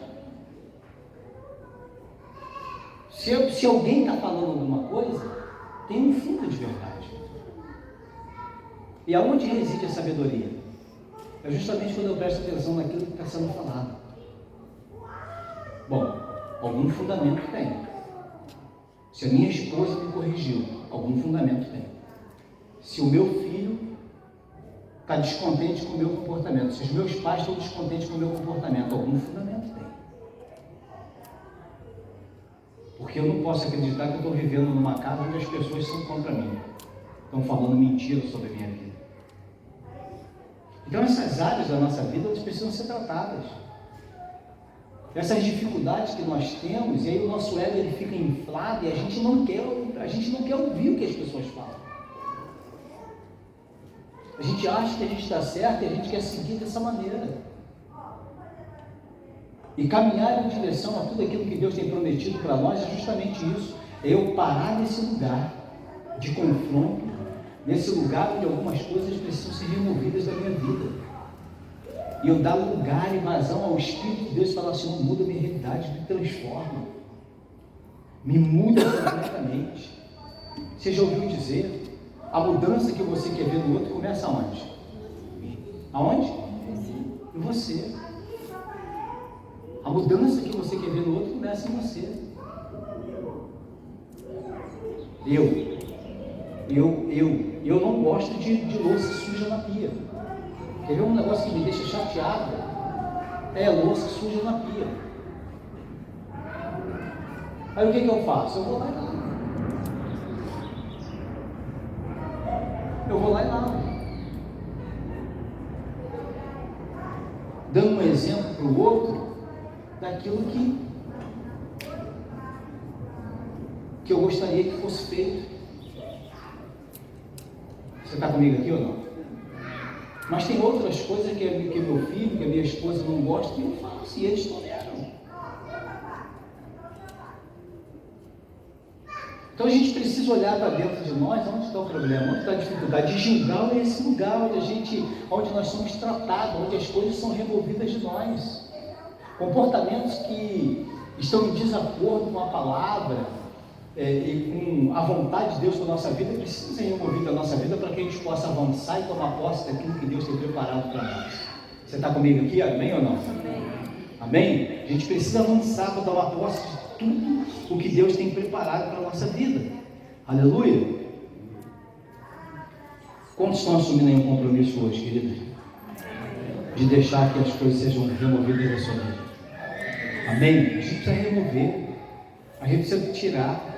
Se alguém está falando alguma coisa, tem um fundo de verdade. E aonde reside a sabedoria? É justamente quando eu presto atenção naquilo que está sendo falado. Bom, algum fundamento tem. Se a minha esposa me corrigiu, algum fundamento tem. Se o meu filho está descontente com o meu comportamento, se os meus pais estão descontentes com o meu comportamento, algum fundamento tem. Porque eu não posso acreditar que eu estou vivendo numa casa onde as pessoas são contra mim, estão falando mentira sobre a minha vida. Então essas áreas da nossa vida, elas precisam ser tratadas. Essas dificuldades que nós temos, e aí o nosso ego ele fica inflado e a gente não quer ouvir o que as pessoas falam. A gente acha que a gente está certo e a gente quer seguir dessa maneira. E caminhar em direção a tudo aquilo que Deus tem prometido para nós é justamente isso. É eu parar nesse lugar de confronto, nesse lugar onde algumas coisas precisam ser removidas da minha vida. E eu dar lugar e vazão ao Espírito de Deus e falar assim: não, muda a minha realidade, me transforma. Me muda completamente. Você já ouviu dizer? A mudança que você quer ver no outro começa aonde? Aonde? Em você. A mudança que você quer ver no outro começa em você. Eu não gosto de louça suja na pia. Quer ver um negócio que me deixa chateado? É louça suja na pia. Aí o que eu faço? Eu vou lá e lavo. Dando um exemplo para o outro daquilo que eu gostaria que fosse feito. Você está comigo aqui ou não? Mas tem outras coisas que meu filho, que a minha esposa não gosta, que eu faço e eles toleram. Então a gente precisa olhar para dentro de nós, onde está o problema, onde está a dificuldade, de julgar esse lugar onde nós somos tratados, onde as coisas são removidas de nós. Comportamentos que estão em desacordo com a palavra e com a vontade de Deus para a nossa vida, precisam ser removidos da nossa vida para que a gente possa avançar e tomar posse daquilo que Deus tem preparado para nós. Você está comigo aqui? Amém ou não? Amém. Amém? A gente precisa avançar para tomar posse de tudo o que Deus tem preparado para a nossa vida. Aleluia! Quantos estão assumindo aí um compromisso hoje, queridos? De deixar que as coisas sejam removidas da sua vida. Amém? A gente precisa remover. A gente precisa tirar.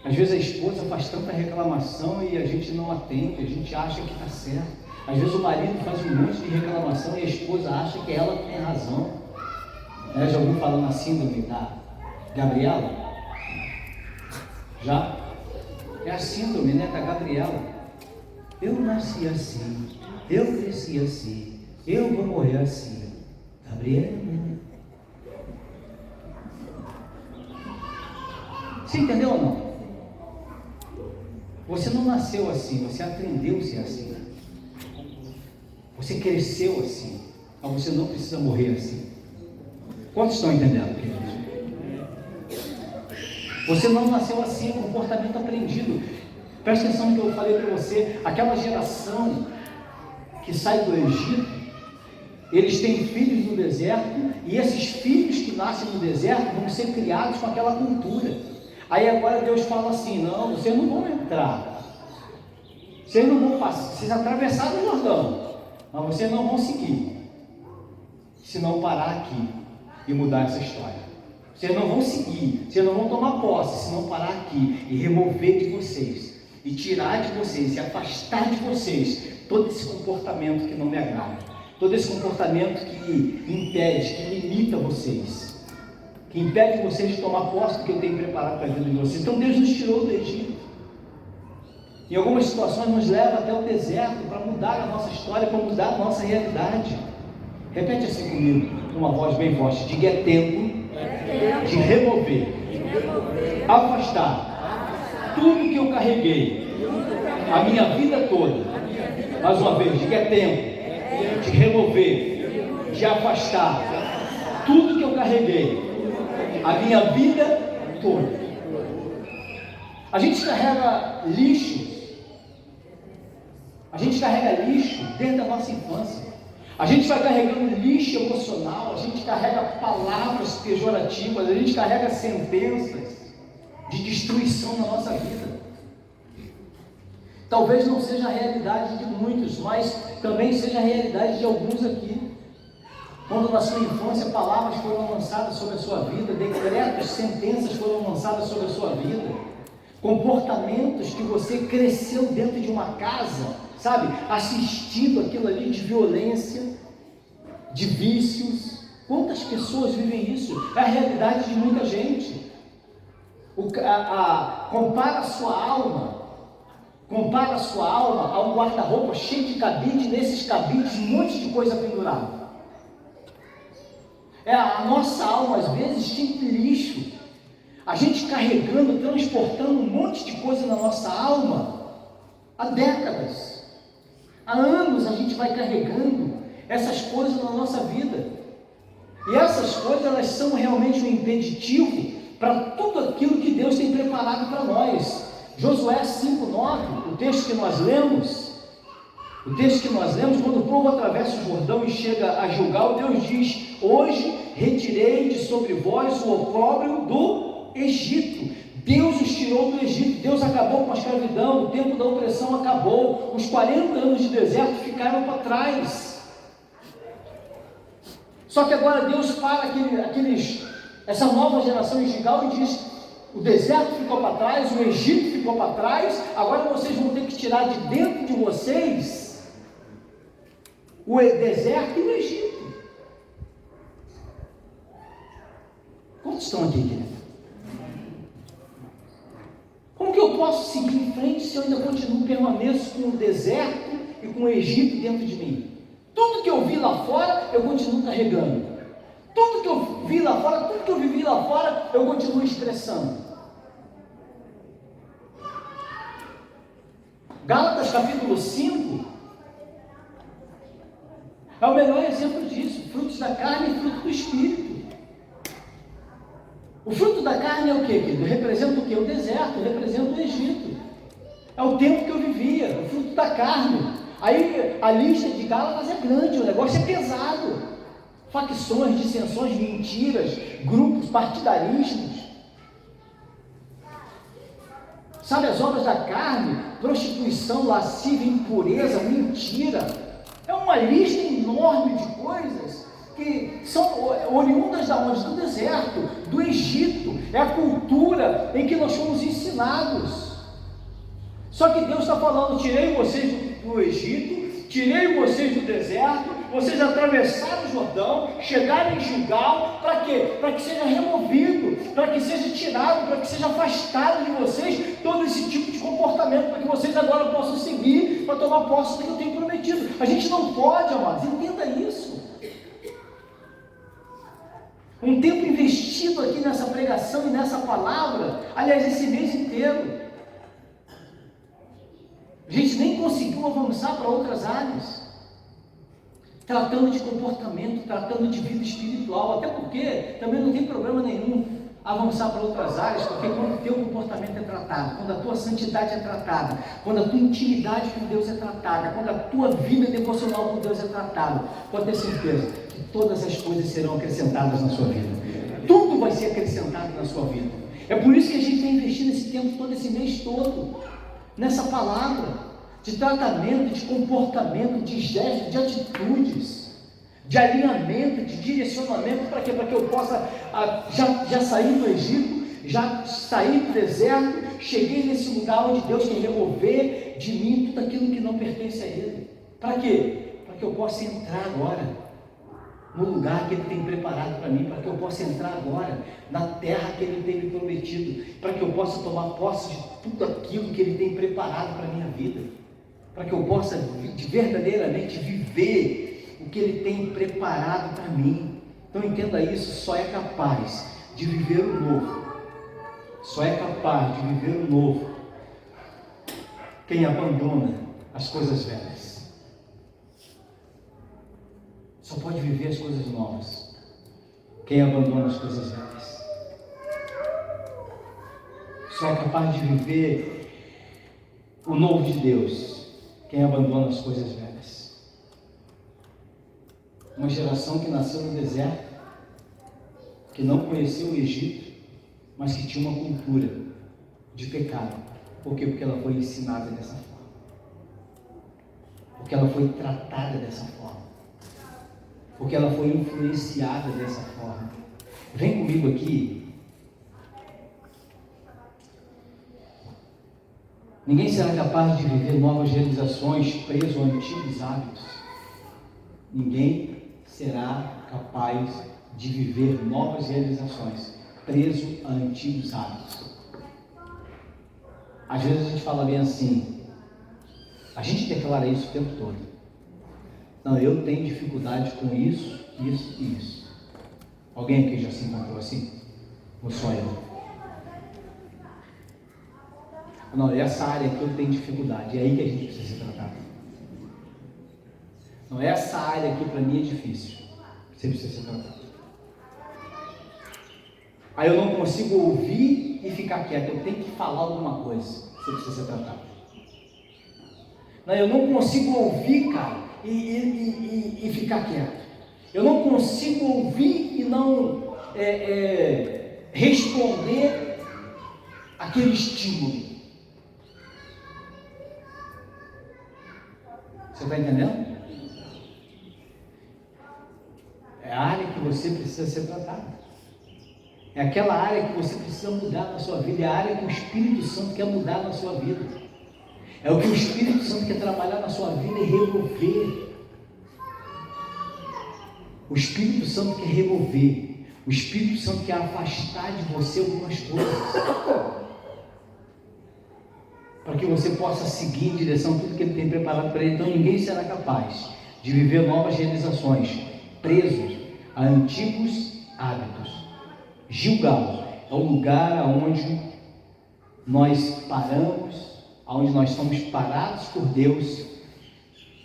Às vezes a esposa faz tanta reclamação e a gente não atende, a gente acha que está certo. Às vezes o marido faz um monte de reclamação e a esposa acha que ela tem razão. Já ouviu falar na síndrome da Gabriela? Já? É a síndrome, né, da Gabriela. Eu nasci assim, eu cresci assim, eu vou morrer assim. Gabriela. Você entendeu ou não? Você não nasceu assim, você aprendeu a ser assim. Você cresceu assim, mas você não precisa morrer assim. Quantos estão entendendo, queridos? Você não nasceu assim, é um comportamento aprendido. Presta atenção no que eu falei para você. Aquela geração que sai do Egito, eles têm filhos no deserto, e esses filhos que nascem no deserto vão ser criados com aquela cultura. Aí agora Deus fala assim: não, vocês não vão entrar, vocês não vão passar, vocês atravessaram o Jordão, mas vocês não vão seguir, se não parar aqui e mudar essa história. Vocês não vão seguir, vocês não vão tomar posse, se não parar aqui e remover de vocês, e tirar de vocês, e afastar de vocês todo esse comportamento que não me agrada, todo esse comportamento que impede, que limita vocês, que impede vocês de tomar posse do que eu tenho preparado para a vida de vocês. Então Deus nos tirou do Egito. Em algumas situações nos leva até o deserto para mudar a nossa história, para mudar a nossa realidade. Repete assim comigo, numa voz bem forte: diga, é tempo de remover, afastar tudo que eu carreguei a minha vida toda. Mais uma vez, diga, é tempo de remover, de afastar tudo que eu carreguei a minha vida toda. A gente carrega lixo desde a nossa infância. A gente vai carregando lixo emocional, a gente carrega palavras pejorativas, a gente carrega sentenças de destruição na nossa vida. Talvez não seja a realidade de muitos, mas também seja a realidade de alguns aqui. Quando na sua infância palavras foram lançadas sobre a sua vida, decretos, sentenças foram lançadas sobre a sua vida, comportamentos que você cresceu dentro de uma casa, sabe, assistindo aquilo ali de violência, de vícios. Quantas pessoas vivem isso? É a realidade de muita gente. Compara a sua alma a um guarda-roupa cheio de cabide, nesses cabides um monte de coisa pendurada. A nossa alma, às vezes, tem lixo. A gente carregando, transportando um monte de coisa na nossa alma há décadas. Há anos a gente vai carregando essas coisas na nossa vida. E essas coisas, elas são realmente um impeditivo para tudo aquilo que Deus tem preparado para nós. Josué 5:9, o texto que nós lemos, quando o povo atravessa o Jordão e chega a Gilgal, Deus diz: hoje retirei de sobre vós o opróbrio do Egito. Deus os tirou do Egito, Deus acabou com a escravidão, o tempo da opressão acabou, os 40 anos de deserto ficaram para trás. Só que agora Deus para essa nova geração em Gilgal e diz: o deserto ficou para trás, o Egito ficou para trás, agora vocês vão ter que tirar de dentro de vocês o deserto e o Egito. Quantos estão aqui, querido? Como que eu posso seguir em frente se eu ainda permaneço com o deserto e com o Egito dentro de mim? Tudo que eu vi lá fora, eu continuo carregando. Tudo que eu vi lá fora, tudo que eu vivi lá fora, eu continuo estressando. Gálatas capítulo 5 é o melhor exemplo disso. Frutos da carne e fruto do Espírito. O fruto da carne é o que, querido? Representa o que? O deserto, representa o Egito. É o tempo que eu vivia, o fruto da carne. Aí a lista de Gálatas é grande, o negócio é pesado. Facções, dissensões, mentiras, grupos, partidarismos. Sabe, as obras da carne, prostituição, lascívia, impureza, mentira. É uma lista enorme de coisas que são oriundas da onde? Do deserto, do Egito. É a cultura em que nós fomos ensinados. Só que Deus está falando: tirei vocês do Egito, tirei vocês do deserto, vocês atravessaram o Jordão, chegaram em Gilgal, para quê? Para que seja removido, para que seja tirado, para que seja afastado de vocês todo esse tipo de comportamento, para que vocês agora possam seguir, para tomar posse do que eu tenho prometido. A gente não pode, amados, entenda isso. Um tempo investido aqui nessa pregação e nessa palavra, aliás, esse mês inteiro, a gente nem conseguiu avançar para outras áreas, tratando de comportamento, tratando de vida espiritual, até porque também não tem problema nenhum avançar para outras áreas, porque quando o teu comportamento é tratado, quando a tua santidade é tratada, quando a tua intimidade com Deus é tratada, quando a tua vida devocional com Deus é tratada, pode ter certeza que todas as coisas serão acrescentadas na sua vida. Tudo vai ser acrescentado na sua vida. É por isso que a gente tem investido esse tempo todo, esse mês todo, nessa palavra de tratamento, de comportamento, de gestos, de atitudes, de alinhamento, de direcionamento. Para quê? Para que eu possa já sair do Egito, já sair do deserto, cheguei nesse lugar onde Deus quer remover de mim tudo aquilo que não pertence a Ele. Para quê? Para que eu possa entrar agora no lugar que Ele tem preparado para mim, para que eu possa entrar agora na terra que Ele tem me prometido, para que eu possa tomar posse de tudo aquilo que Ele tem preparado para a minha vida, para que eu possa verdadeiramente viver o que Ele tem preparado para mim. Então entenda isso: só é capaz de viver o novo, só é capaz de viver o novo quem abandona as coisas velhas. Só pode viver as coisas novas quem abandona as coisas velhas. Só é capaz de viver o novo de Deus quem abandona as coisas velhas. Uma geração que nasceu no deserto, que não conheceu o Egito, mas que tinha uma cultura de pecado. Por quê? Porque ela foi ensinada dessa forma, porque ela foi tratada dessa forma, porque ela foi influenciada dessa forma. Vem comigo aqui. Ninguém será capaz de viver novas realizações preso a antigos hábitos. Ninguém será capaz de viver novas realizações preso a antigos hábitos. Às vezes a gente fala bem assim, a gente declara isso o tempo todo. Não, eu tenho dificuldade com isso, isso e isso. Alguém aqui já se encontrou assim? Ou só eu? Não, essa área aqui eu tenho dificuldade, é aí que a gente precisa ser tratado. Não, essa área aqui para mim é difícil, você precisa ser tratado. Aí eu não consigo ouvir e ficar quieto, eu tenho que falar alguma coisa, você precisa ser tratado. Não, eu não consigo ouvir, cara, e ficar quieto. Eu não consigo ouvir e não responder aquele estímulo. Você está entendendo? É a área que você precisa ser tratado. É aquela área que você precisa mudar na sua vida. É a área que o Espírito Santo quer mudar na sua vida. É o que o Espírito Santo quer trabalhar na sua vida e remover. O Espírito Santo quer remover. O Espírito Santo quer afastar de você algumas coisas. Para que você possa seguir em direção a tudo que Ele tem preparado para Ele. Então ninguém será capaz de viver novas realizações, presos a antigos hábitos. Gilgal é o lugar onde nós paramos, onde nós somos parados por Deus,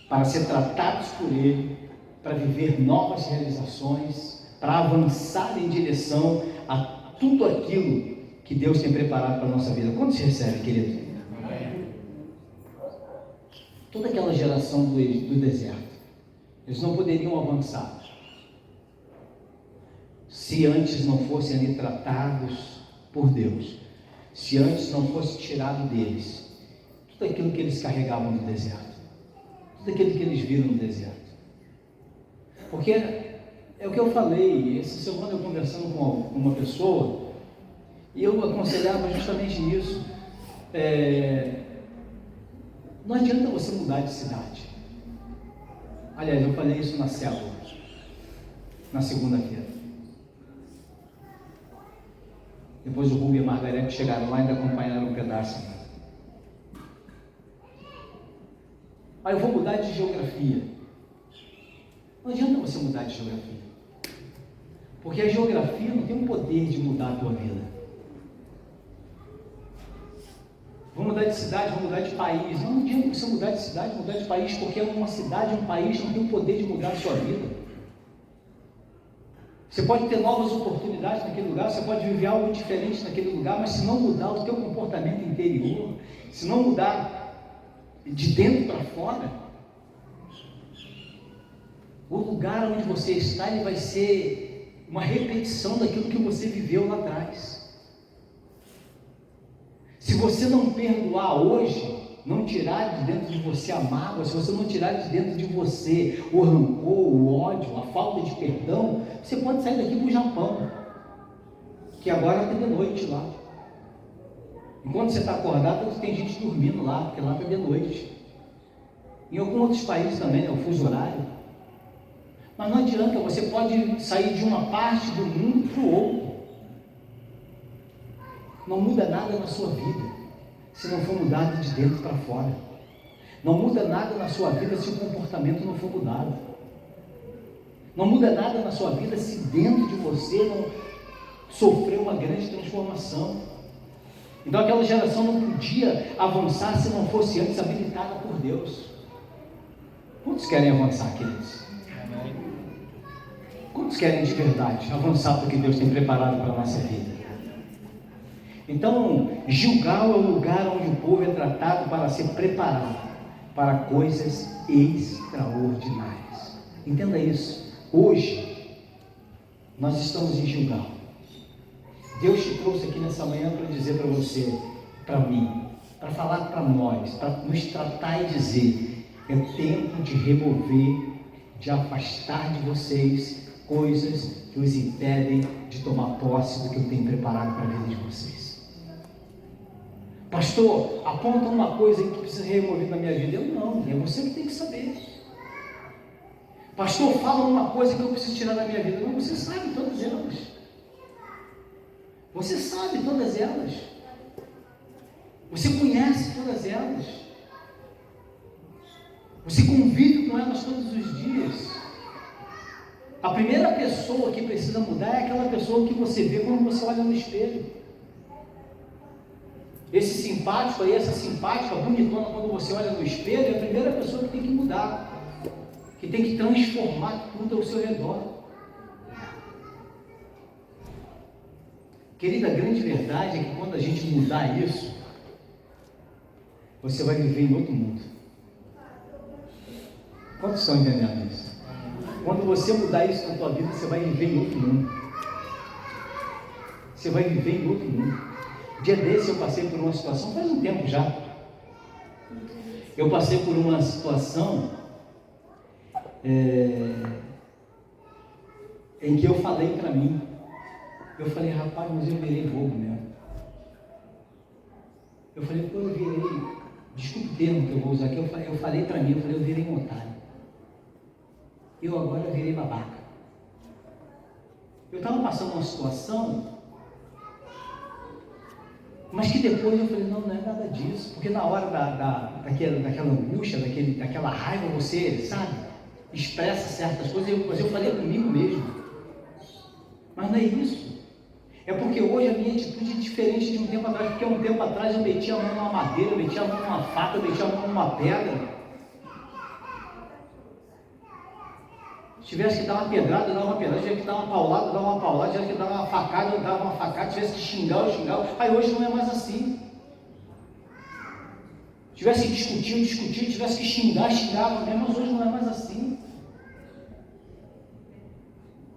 para ser tratados por Ele, para viver novas realizações, para avançar em direção a tudo aquilo que Deus tem preparado para a nossa vida. Quantos recebem, querido? Toda aquela geração do deserto, eles não poderiam avançar se antes não fossem ali tratados por Deus, se antes não fosse tirado deles tudo aquilo que eles carregavam no deserto, tudo aquilo que eles viram no deserto. Porque é o que eu falei, essa semana eu conversando com uma pessoa, e eu aconselhava justamente isso. Não adianta você mudar de cidade. Aliás, eu falei isso na célula, na segunda-feira. Depois o Rubio e a Margarete chegaram lá e ainda acompanharam um pedaço. Aí eu vou mudar de geografia. Não adianta você mudar de geografia. Porque a geografia não tem o poder de mudar a tua vida. Vou mudar de cidade, vou mudar de país. Não adianta você mudar de cidade, mudar de país, porque uma cidade, um país não tem o poder de mudar a sua vida. Você pode ter novas oportunidades naquele lugar, você pode viver algo diferente naquele lugar, mas se não mudar o teu comportamento interior, se não mudar de dentro para fora, o lugar onde você está, ele vai ser uma repetição daquilo que você viveu lá atrás. Se você não perdoar hoje, não tirar de dentro de você a mágoa, se você não tirar de dentro de você o rancor, o ódio, a falta de perdão, você pode sair daqui para o Japão, que agora está de noite lá. Enquanto você está acordado, tem gente dormindo lá, porque lá está de noite. Em alguns outros países também, o fuso horário. Mas não adianta, você pode sair de uma parte do mundo para o outro. Não muda nada na sua vida se não for mudado de dentro para fora. Não muda nada na sua vida se o comportamento não for mudado. Não muda nada na sua vida se dentro de você não sofreu uma grande transformação. Então aquela geração não podia avançar se não fosse antes habilitada por Deus. Quantos querem avançar, queridos? Quantos querem de verdade avançar para o que Deus tem preparado para a nossa vida? Então, Gilgal é o lugar onde o povo é tratado para ser preparado para coisas extraordinárias. Entenda isso. Hoje, nós estamos em Gilgal. Deus te trouxe aqui nessa manhã para dizer para você, para mim, para falar para nós, para nos tratar e dizer: é tempo de remover, de afastar de vocês coisas que os impedem de tomar posse do que eu tenho preparado para a vida de vocês. Pastor, aponta uma coisa que precisa ser removida na minha vida. Eu não, é você que tem que saber. Pastor, fala uma coisa que eu preciso tirar da minha vida. Não, você sabe todas elas. Você sabe todas elas. Você conhece todas elas. Você convive com elas todos os dias. A primeira pessoa que precisa mudar é aquela pessoa que você vê quando você olha no espelho. Esse simpático aí, essa simpática, bonitona, quando você olha no espelho, é a primeira pessoa que tem que mudar, que tem que transformar tudo ao seu redor. Querida, a grande verdade é que quando a gente mudar isso, você vai viver em outro mundo. Quantos estão entendendo isso? Quando você mudar isso na tua vida, você vai viver em outro mundo. Você vai viver em outro mundo. Dia desse eu passei por uma situação, faz um tempo já. Eu passei por uma situação em que eu falei para mim. Eu falei, rapaz, mas eu virei bobo mesmo. Eu falei, pô, eu virei, desculpe o termo que eu vou usar aqui, eu falei para mim, eu virei um otário. Eu agora virei babaca. Eu estava passando uma situação, mas que depois eu falei, não é nada disso, porque na hora daquela angústia, daquela raiva, você, sabe, expressa certas coisas, mas eu falei comigo mesmo, mas não é isso. É porque hoje a minha atitude é diferente de um tempo atrás, porque um tempo atrás eu metia a mão numa madeira, eu metia a mão numa faca, eu metia a mão numa pedra. Se tivesse que dar uma pedrada, eu dava uma pedrada, se tivesse que dar uma paulada, eu dava uma paulada, se tivesse que dar uma facada, eu dava uma facada, se tivesse que xingar, eu xingava. Aí hoje não é mais assim. Se tivesse que discutir, eu discutia, se tivesse que xingar, xingava mesmo, mas hoje não é mais assim.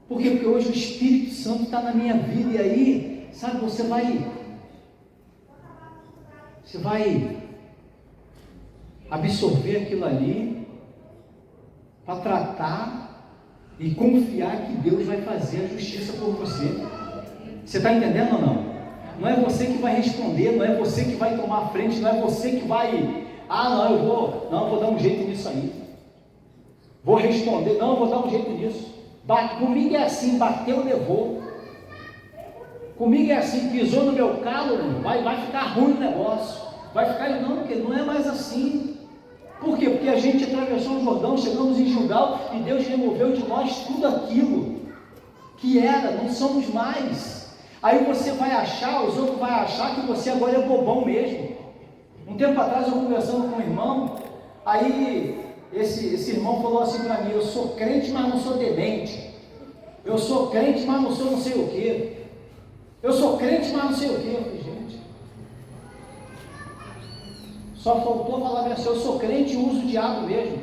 Por quê? Porque hoje o Espírito Santo está na minha vida e aí, sabe, você vai absorver aquilo ali para tratar e confiar que Deus vai fazer a justiça por você. Você está entendendo ou não? Não é você que vai responder, não é você que vai tomar a frente, não é você que vai, eu vou dar um jeito nisso aí. Vou responder, eu vou dar um jeito nisso. Comigo é assim, bateu, levou. Comigo é assim, pisou no meu calo, vai ficar ruim o negócio. Vai ficar, não, porque não é mais assim. Por quê? Porque a gente atravessou o Jordão, chegamos em Gilgal e Deus removeu de nós tudo aquilo que era, não somos mais. Aí você vai achar, os outros vão achar que você agora é bobão mesmo. Um tempo atrás eu conversando com um irmão, aí esse irmão falou assim para mim, eu sou crente, mas não sou demente. Eu sou crente, mas não sou não sei o quê. Eu sou crente, mas não sei o quê. Eu falei, gente, só faltou falar assim, eu sou crente e uso o diabo mesmo.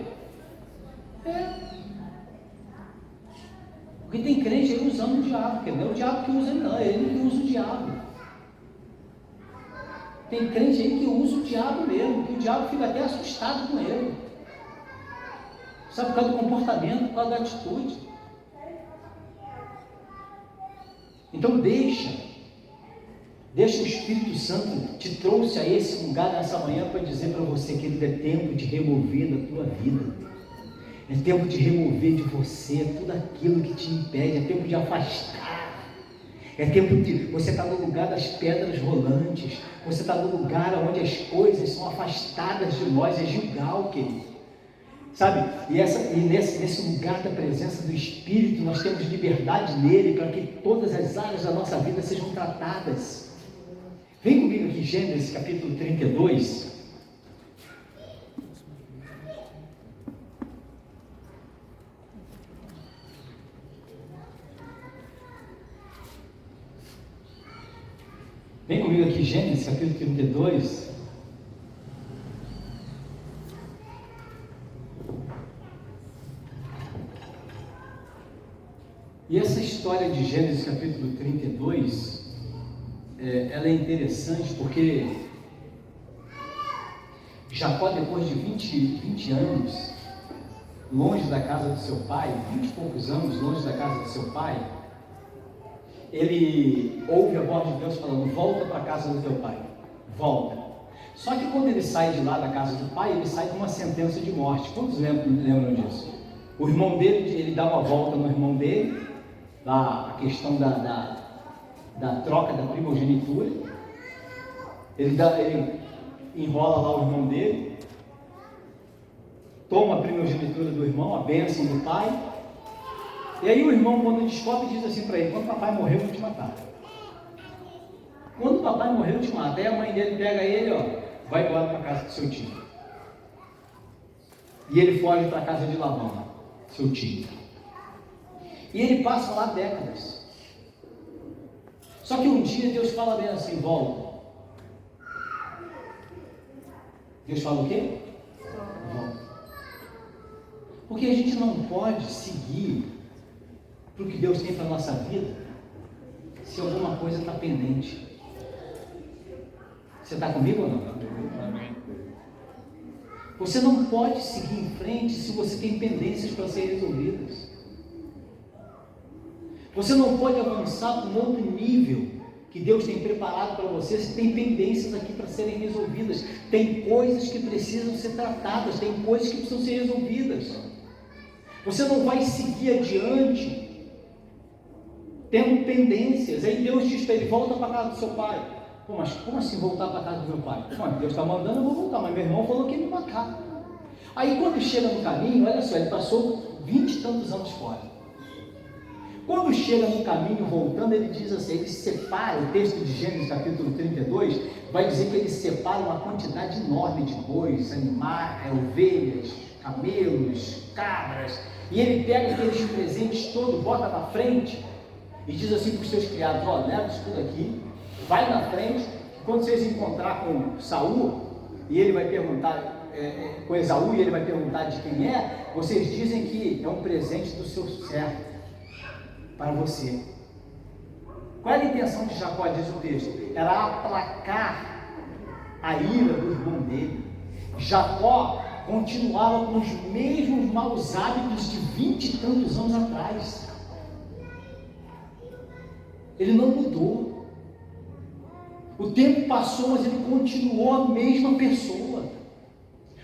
Porque tem crente aí usando o diabo, porque não é o diabo que usa ele não, é ele que usa o diabo. Tem crente aí que usa o diabo mesmo, que o diabo fica até assustado com ele. Sabe, por causa do comportamento, por causa da atitude. Então deixa o Espírito Santo te trouxe a esse lugar nessa manhã para dizer para você que é tempo de remover da tua vida. É tempo de remover de você tudo aquilo que te impede, é tempo de afastar. É tempo de você estar no lugar das pedras rolantes, você está no lugar onde as coisas são afastadas de nós, é Gilgal, querido. Sabe, e nesse lugar da presença do Espírito, nós temos liberdade nele para que todas as áreas da nossa vida sejam tratadas. Vem comigo aqui, Gênesis capítulo 32. Vem comigo aqui, Gênesis capítulo 32. E essa história de Gênesis capítulo 32, ela é interessante porque Jacó, depois de 20 anos, longe da casa do seu pai, 20 e poucos anos longe da casa do seu pai, ele ouve a voz de Deus falando, volta para a casa do teu pai, volta. Só que quando ele sai de lá da casa do pai, ele sai com uma sentença de morte. Quantos lembram disso? O irmão dele, ele dá uma volta no irmão dele, a questão da troca da primogenitura, ele enrola lá o irmão dele, toma a primogenitura do irmão, a bênção do pai, E aí o irmão, quando descobre, diz assim para ele: quando papai morrer, eu vou te matar. Quando o papai morrer, eu te mato. Aí a mãe dele pega ele, ó, vai embora para casa do seu tio. E ele foge para a casa de Labão, seu tio. E ele passa lá décadas. Só que um dia Deus fala bem assim: volta. Deus fala o quê? Volta. Porque a gente não pode seguir para o que Deus tem para a nossa vida se alguma coisa está pendente. Você está comigo ou não? Você não pode seguir em frente se você tem pendências para serem resolvidas. Você não pode avançar para um outro nível que Deus tem preparado para você se tem pendências aqui para serem resolvidas. Tem coisas que precisam ser tratadas, tem coisas que precisam ser resolvidas. Você não vai seguir adiante tendo pendências. Aí Deus diz para ele: volta para a casa do seu pai. Pô, mas como assim voltar para a casa do meu pai? Pô, Deus está mandando, eu vou voltar, mas meu irmão falou que ia me matar. Aí quando chega no caminho, olha só, ele passou 20 e tantos anos fora. Quando chega no caminho, voltando, ele diz assim, ele separa, o texto de Gênesis capítulo 32, vai dizer que ele separa uma quantidade enorme de bois, animais, ovelhas, camelos, cabras, e ele pega aqueles presentes todos, bota na frente, e diz assim para os seus criados: ó, leva isso tudo aqui, vai na frente, quando vocês encontrar com Saul, e ele vai perguntar, com Esaú, e ele vai perguntar de quem é, vocês dizem que é um presente do seu servo, para você. Qual era a intenção de Jacó, diz o texto? Era aplacar a ira do irmão dele. Jacó continuava com os mesmos maus hábitos de 20 e tantos anos atrás. Ele não mudou. O tempo passou, mas ele continuou a mesma pessoa.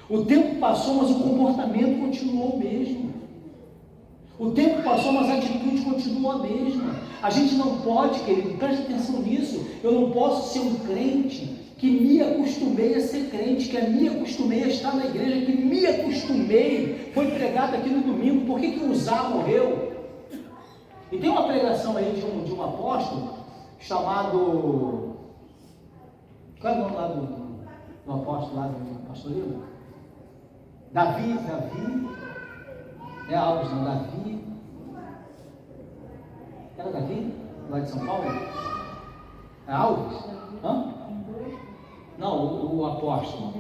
O tempo passou, mas o comportamento continuou o mesmo. O tempo passou, mas a atitude continua a mesma. A gente não pode, querido, preste atenção nisso. Eu não posso ser um crente que me acostumei a ser crente, que me acostumei a estar na igreja, que me acostumei, foi pregado aqui no domingo. Por que o Uzá morreu? E tem uma pregação aí de um apóstolo chamado... Qual é o nome lá do apóstolo lá do pastor Lima? Davi, é Alves, não, Davi, era Davi, lá de São Paulo? É Alves? Hã? Não, o apóstolo,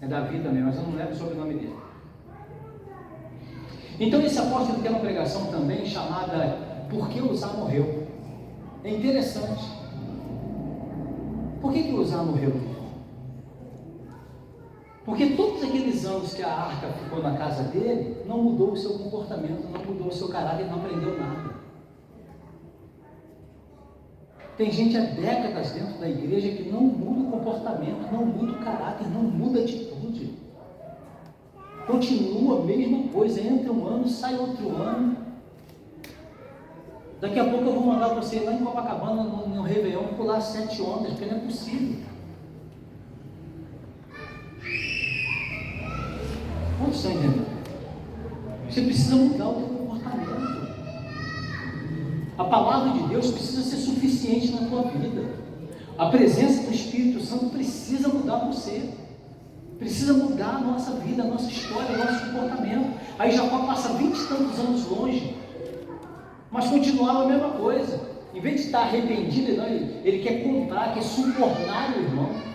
é Davi também, mas eu não lembro sobre o sobrenome dele. Então esse apóstolo tem uma pregação também chamada Por que Uzá morreu? É interessante. Por que Uzá morreu? Porque todos aqueles anos que a arca ficou na casa dele, não mudou o seu comportamento, não mudou o seu caráter, não aprendeu nada. Tem gente há décadas dentro da igreja que não muda o comportamento, não muda o caráter, não muda a atitude. Continua a mesma coisa, entra um ano, sai outro ano. Daqui a pouco eu vou mandar você ir lá em Copacabana, no Réveillon, pular 7 ondas, porque não é possível. Quantos estão entendendo? Você precisa mudar o teu comportamento. A palavra de Deus precisa ser suficiente na tua vida. A presença do Espírito Santo precisa mudar você. Precisa mudar a nossa vida, a nossa história, o nosso comportamento. Aí Jacó passa 20 e tantos anos longe, mas continuava a mesma coisa. Em vez de estar arrependido, ele quer comprar, quer subornar o irmão.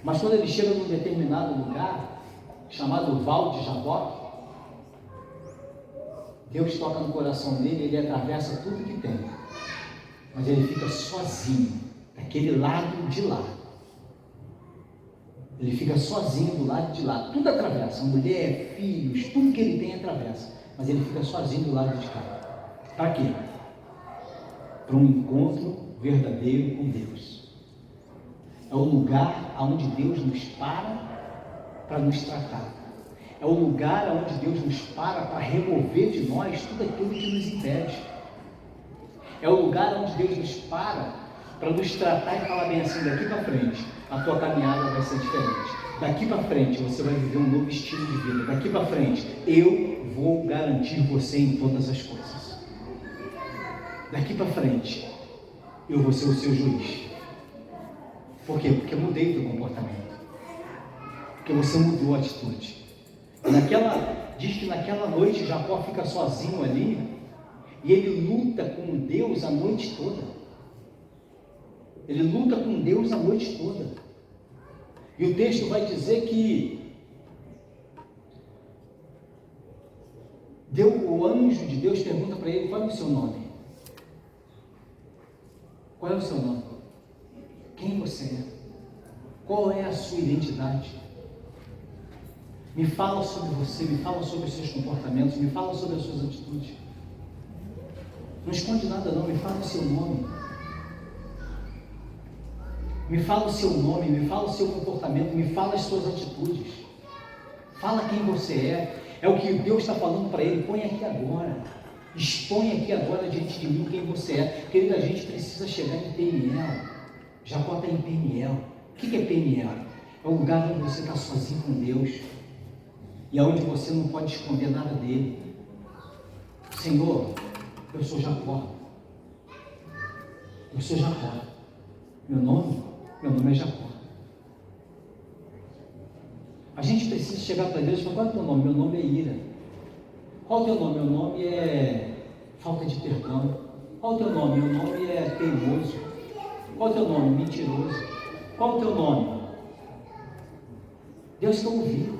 Mas quando ele chega num determinado lugar, chamado Val de Jaboque, Deus toca no coração dele, ele atravessa tudo que tem, mas ele fica sozinho, daquele lado de lá. Ele fica sozinho do lado de lá, tudo atravessa, mulher, filhos, tudo que ele tem atravessa, mas ele fica sozinho do lado de cá. Para quê? Para um encontro verdadeiro com Deus. É o lugar onde Deus nos para nos tratar. É o lugar onde Deus nos para remover de nós tudo aquilo que nos impede. É o lugar onde Deus nos para nos tratar e falar bem assim: daqui para frente, a tua caminhada vai ser diferente. Daqui para frente você vai viver um novo estilo de vida. Daqui para frente eu vou garantir você em todas as coisas. Daqui para frente eu vou ser o seu juiz. Por quê? Porque eu mudei o teu comportamento. Porque você mudou a atitude. Diz que naquela noite Jacó fica sozinho ali e ele luta com Deus a noite toda. Ele luta com Deus a noite toda. E o texto vai dizer que o anjo de Deus pergunta para ele: qual é o seu nome? Qual é o seu nome? Quem você é? Qual é a sua identidade? Me fala sobre você, me fala sobre os seus comportamentos, me fala sobre as suas atitudes. Não esconde nada não, me fala o seu nome. Me fala o seu nome, me fala o seu comportamento, me fala as suas atitudes. Fala quem você é. É o que Deus está falando para ele. Põe aqui agora. Expõe aqui agora diante de mim quem você é. Querido, a gente precisa chegar em Peniel. Jacó está em Peniel. O que é Peniel? É o lugar onde você está sozinho com Deus. E onde você não pode esconder nada dele. Senhor, eu sou Jacó. Eu sou Jacó. Meu nome é Jacó. A gente precisa chegar para Deus e falar: qual é o teu nome? Meu nome é ira. Qual é o teu nome? Meu nome é falta de perdão. Qual é o teu nome? Meu nome é teimoso. Qual é o teu nome? Mentiroso. Qual é o teu nome? Deus quer ouvir.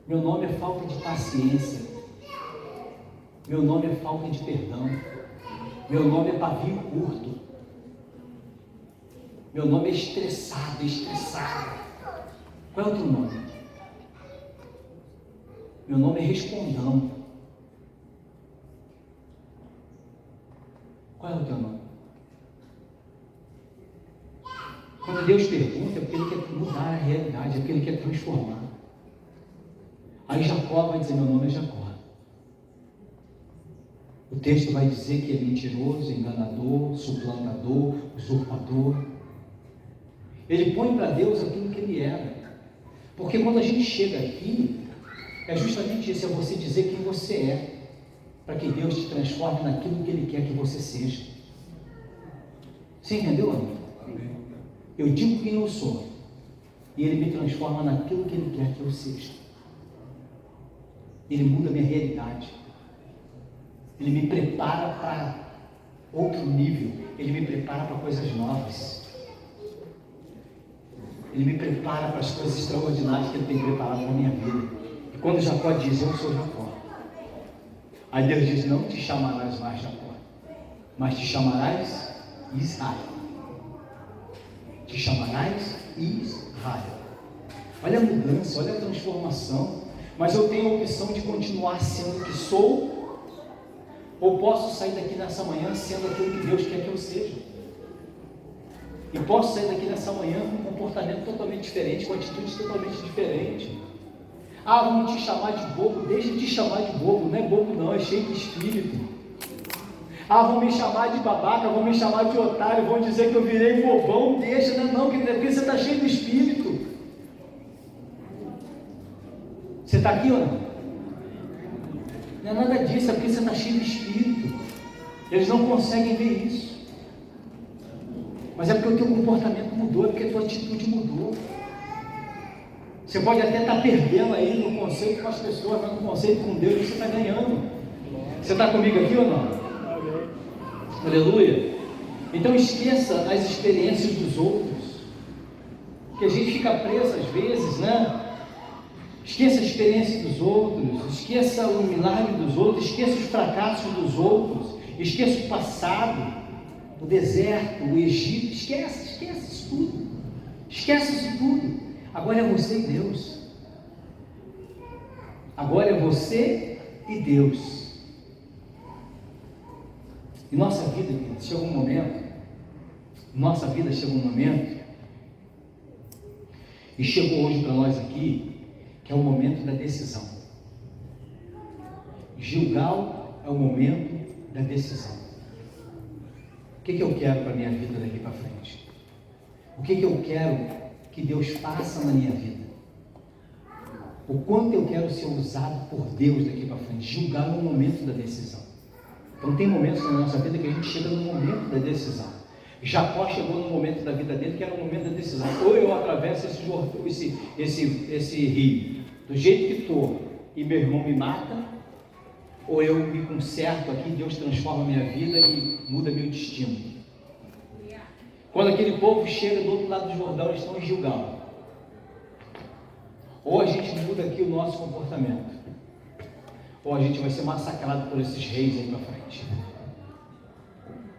Meu nome é falta de paciência. Meu nome é falta de perdão. Meu nome é pavio curto. Meu nome é estressado. Qual é o teu nome? Meu nome é respondão. Qual é o teu nome? Quando Deus pergunta, é porque Ele quer mudar a realidade, é porque Ele quer transformar. Aí Jacó vai dizer: meu nome é Jacó. O texto vai dizer que é mentiroso, enganador, suplantador, usurpador. Ele põe para Deus aquilo que ele era. Porque quando a gente chega aqui, é justamente isso, é você dizer quem você é, para que Deus te transforme naquilo que Ele quer que você seja. Você entendeu, amigo? Eu digo quem eu sou, e Ele me transforma naquilo que Ele quer que eu seja. Ele muda a minha realidade. Ele me prepara para outro nível. Ele me prepara para coisas novas. Ele me prepara para as coisas extraordinárias que Ele tem preparado na minha vida. E quando Jacó diz: eu sou Jacó, aí Deus diz: não te chamarás mais Jacó, mas te chamarás Israel. Te chamarás Israel. Olha a mudança, olha a transformação. Mas eu tenho a opção de continuar sendo o que sou, ou posso sair daqui nessa manhã sendo aquilo que Deus quer que eu seja. E posso sair daqui nessa manhã com um comportamento totalmente diferente, com atitudes totalmente diferentes. Ah, vão te chamar de bobo. Deixa de te chamar de bobo. Não é bobo não, é cheio de espírito. Ah, vão me chamar de babaca, vão me chamar de otário, vão dizer que eu virei bobão. Deixa, não, porque você está cheio de espírito. Você está aqui ou não? Não é nada disso, é porque você está cheio de espírito. Eles não conseguem ver isso. Mas é porque o teu comportamento mudou, é porque a tua atitude mudou. Você pode até estar perdendo aí no conceito com as pessoas, mas no conceito com Deus você está ganhando. Você está comigo aqui ou não? Aleluia. Então esqueça as experiências dos outros, que a gente fica preso às vezes, né? Esqueça a experiência dos outros, esqueça o milagre dos outros, esqueça os fracassos dos outros, esqueça o passado, o deserto, o Egito, esquece isso tudo. Esquece isso tudo. Agora é você e Deus. Agora é você e Deus. E nossa vida chega um momento, e chegou hoje para nós aqui, que é o momento da decisão. Gilgal é o momento da decisão. O que eu quero para a minha vida daqui para frente? O que eu quero que Deus faça na minha vida. O quanto eu quero ser usado por Deus daqui para frente, julgar no momento da decisão. Então tem momentos na nossa vida que a gente chega no momento da decisão. Jacó chegou no momento da vida dele que era o momento da decisão. Ou eu atravesso esse rio do jeito que estou e meu irmão me mata, ou eu me conserto aqui, Deus transforma a minha vida e muda meu destino. Quando aquele povo chega do outro lado do Jordão, eles estão em Gilgal. Ou a gente muda aqui o nosso comportamento, ou a gente vai ser massacrado por esses reis aí para frente.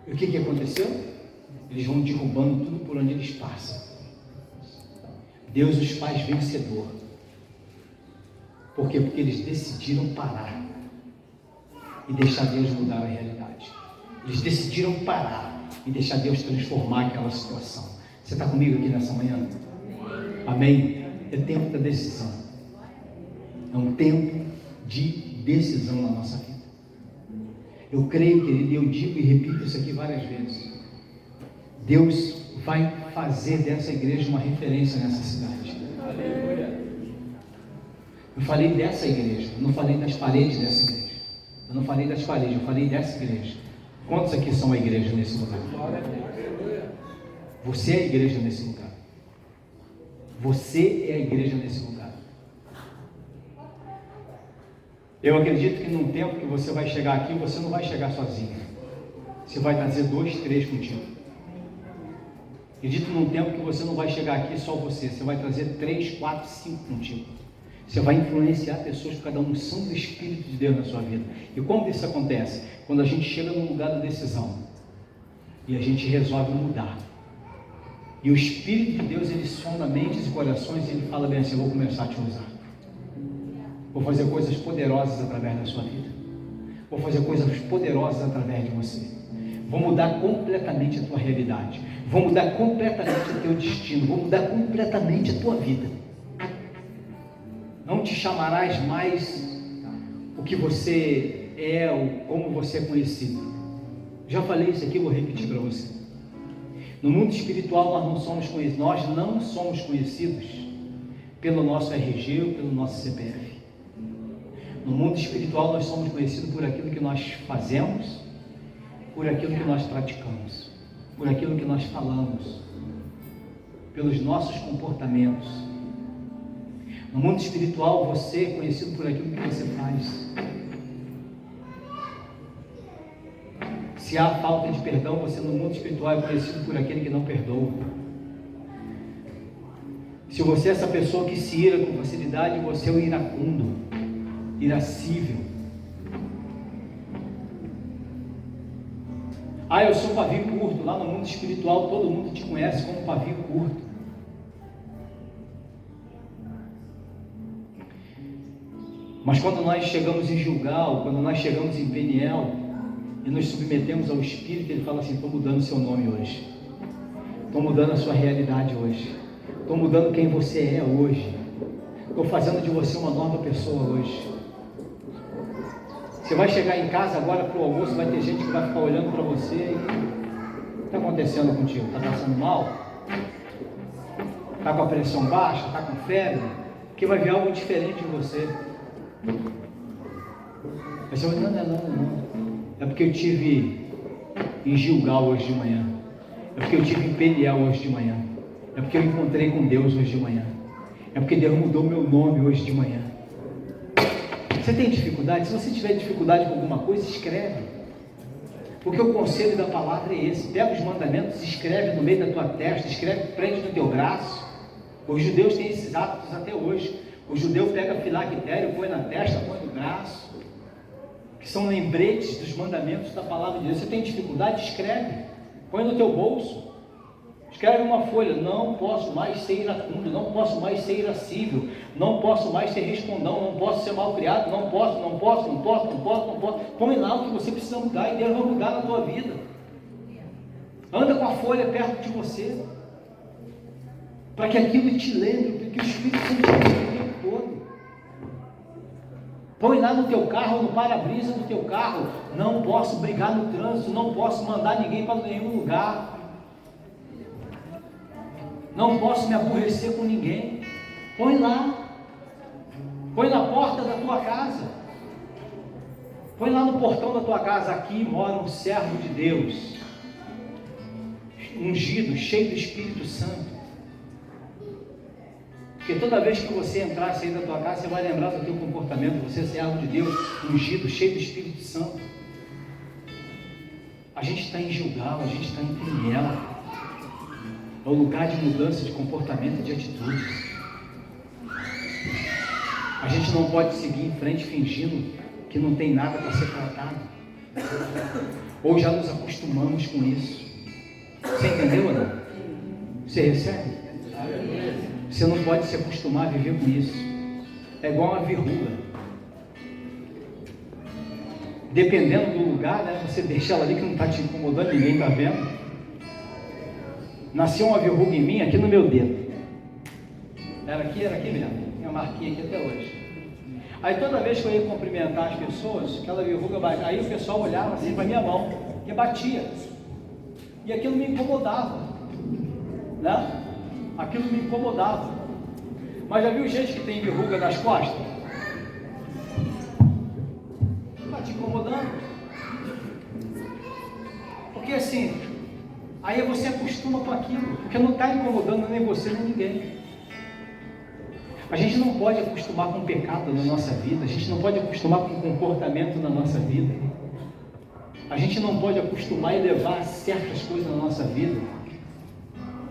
E o que aconteceu? Eles vão derrubando tudo por onde eles passam. Deus os faz vencedor. Por quê? Porque eles decidiram parar e deixar Deus mudar a realidade. Eles decidiram parar e deixar Deus transformar aquela situação. Você está comigo aqui nessa manhã? Amém? É tempo da decisão. É um tempo de decisão na nossa vida. Eu creio, querido, e eu digo e repito isso aqui várias vezes. Deus vai fazer dessa igreja uma referência nessa cidade. Eu falei dessa igreja, eu não falei das paredes dessa igreja. Eu não falei das paredes, eu falei dessa igreja. Quantos aqui são a igreja nesse lugar? Você é a igreja nesse lugar. Você é a igreja nesse lugar. Eu acredito que num tempo que você vai chegar aqui, você não vai chegar sozinho. Você vai trazer 2, 3 contigo. Acredito num tempo que você não vai chegar aqui só você. Você vai trazer 3, 4, 5 contigo. Você vai influenciar pessoas por cada unção do Espírito de Deus na sua vida. E como isso acontece? Quando a gente chega num lugar da decisão e a gente resolve mudar. E o Espírito de Deus, ele sonda mentes e corações e ele fala bem assim: eu vou começar a te usar. Vou fazer coisas poderosas através da sua vida. Vou fazer coisas poderosas através de você. Vou mudar completamente a tua realidade. Vou mudar completamente o teu destino. Vou mudar completamente a tua vida. Não te chamarás mais o que você é ou como você é conhecido. Já falei isso aqui, vou repetir para você. No mundo espiritual nós não somos conhecidos. Nós não somos conhecidos pelo nosso RG ou pelo nosso CPF. No mundo espiritual nós somos conhecidos por aquilo que nós fazemos, por aquilo que nós praticamos, por aquilo que nós falamos, pelos nossos comportamentos. No mundo espiritual você é conhecido por aquilo que você faz. Se há falta de perdão, você no mundo espiritual é conhecido por aquele que não perdoa. Se você é essa pessoa que se ira com facilidade, você é o iracundo, irascível. Ah, eu sou pavio curto. Lá no mundo espiritual todo mundo te conhece como pavio curto. Mas quando nós chegamos em Gilgal, quando nós chegamos em Peniel e nos submetemos ao Espírito, ele fala assim: estou mudando o seu nome hoje, estou mudando a sua realidade hoje, estou mudando quem você é hoje, estou fazendo de você uma nova pessoa hoje. Você vai chegar em casa agora para o almoço, vai ter gente que vai ficar olhando para você e o que está acontecendo contigo? Está passando mal? Está com a pressão baixa? Está com febre? Porque vai ver algo diferente em você. Aí você vai dizer: não. É porque eu tive em Gilgal hoje de manhã. É porque eu tive em Peniel hoje de manhã. É porque eu encontrei com Deus hoje de manhã. É porque Deus mudou meu nome hoje de manhã. Você tem dificuldade? Se você tiver dificuldade com alguma coisa, escreve. Porque o conselho da palavra é esse: pega os mandamentos, escreve no meio da tua testa, escreve, prende no teu braço. Os judeus têm esses hábitos até hoje. O judeu pega filactério, põe na testa, põe no braço, que são lembretes dos mandamentos da palavra de Deus. Você tem dificuldade? Escreve, põe no teu bolso, escreve uma folha: não posso mais ser iracundo, não posso mais ser irascível, não posso mais ser respondão, não posso ser mal criado, não posso. Põe lá o que você precisa mudar e Deus vai mudar na tua vida. Anda com a folha perto de você, para que aquilo te lembre, porque o Espírito Santo te lembre o tempo todo. Põe lá no teu carro, no para-brisa do teu carro: não posso brigar no trânsito, não posso mandar ninguém para nenhum lugar. Não posso me aborrecer com ninguém. Põe lá. Põe na porta da tua casa. Põe lá no portão da tua casa. Aqui mora um servo de Deus, ungido, cheio do Espírito Santo. Porque toda vez que você entrar e sair da tua casa, você vai lembrar do teu comportamento. Você é servo de Deus, ungido, cheio do Espírito Santo. A gente está em Gilgal, a gente está em Peniel. É o lugar de mudança de comportamento e de atitudes. A gente não pode seguir em frente fingindo que não tem nada para ser tratado. Ou já nos acostumamos com isso. Você entendeu ou não? Você recebe? Você não pode se acostumar a viver com isso. É igual uma verruga. Dependendo do lugar, né, você deixa ela ali que não está te incomodando, ninguém está vendo. Nasceu uma verruga em mim aqui no meu dedo. Era aqui mesmo. Tinha uma marquinha aqui até hoje. Aí toda vez que eu ia cumprimentar as pessoas, aquela verruga batia. Aí o pessoal olhava assim para minha mão e batia. E aquilo me incomodava, né? Aquilo me incomodava. Mas já viu gente que tem verruga nas costas? Está te incomodando? Porque assim, aí você acostuma com aquilo, porque não está incomodando nem você nem ninguém. A gente não pode acostumar com o pecado na nossa vida, a gente não pode acostumar com o comportamento na nossa vida, a gente não pode acostumar e levar certas coisas na nossa vida.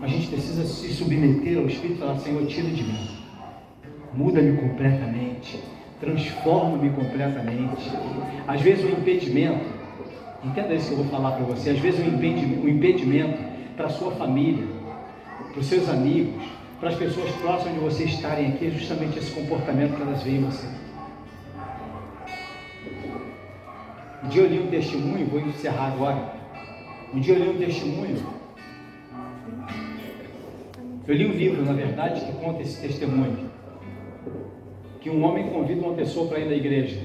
A gente precisa se submeter ao Espírito e falar: Senhor, tira de mim, muda-me completamente, transforma-me completamente. Às vezes o impedimento, entenda isso que eu vou falar para você, às vezes o impedimento para a sua família, para os seus amigos, para as pessoas próximas de você estarem aqui, é justamente esse comportamento que elas veem em você. Um dia eu li um testemunho, vou encerrar agora. Um dia eu li um testemunho. Eu li um livro, na verdade, que conta esse testemunho. Que um homem convida uma pessoa para ir na igreja.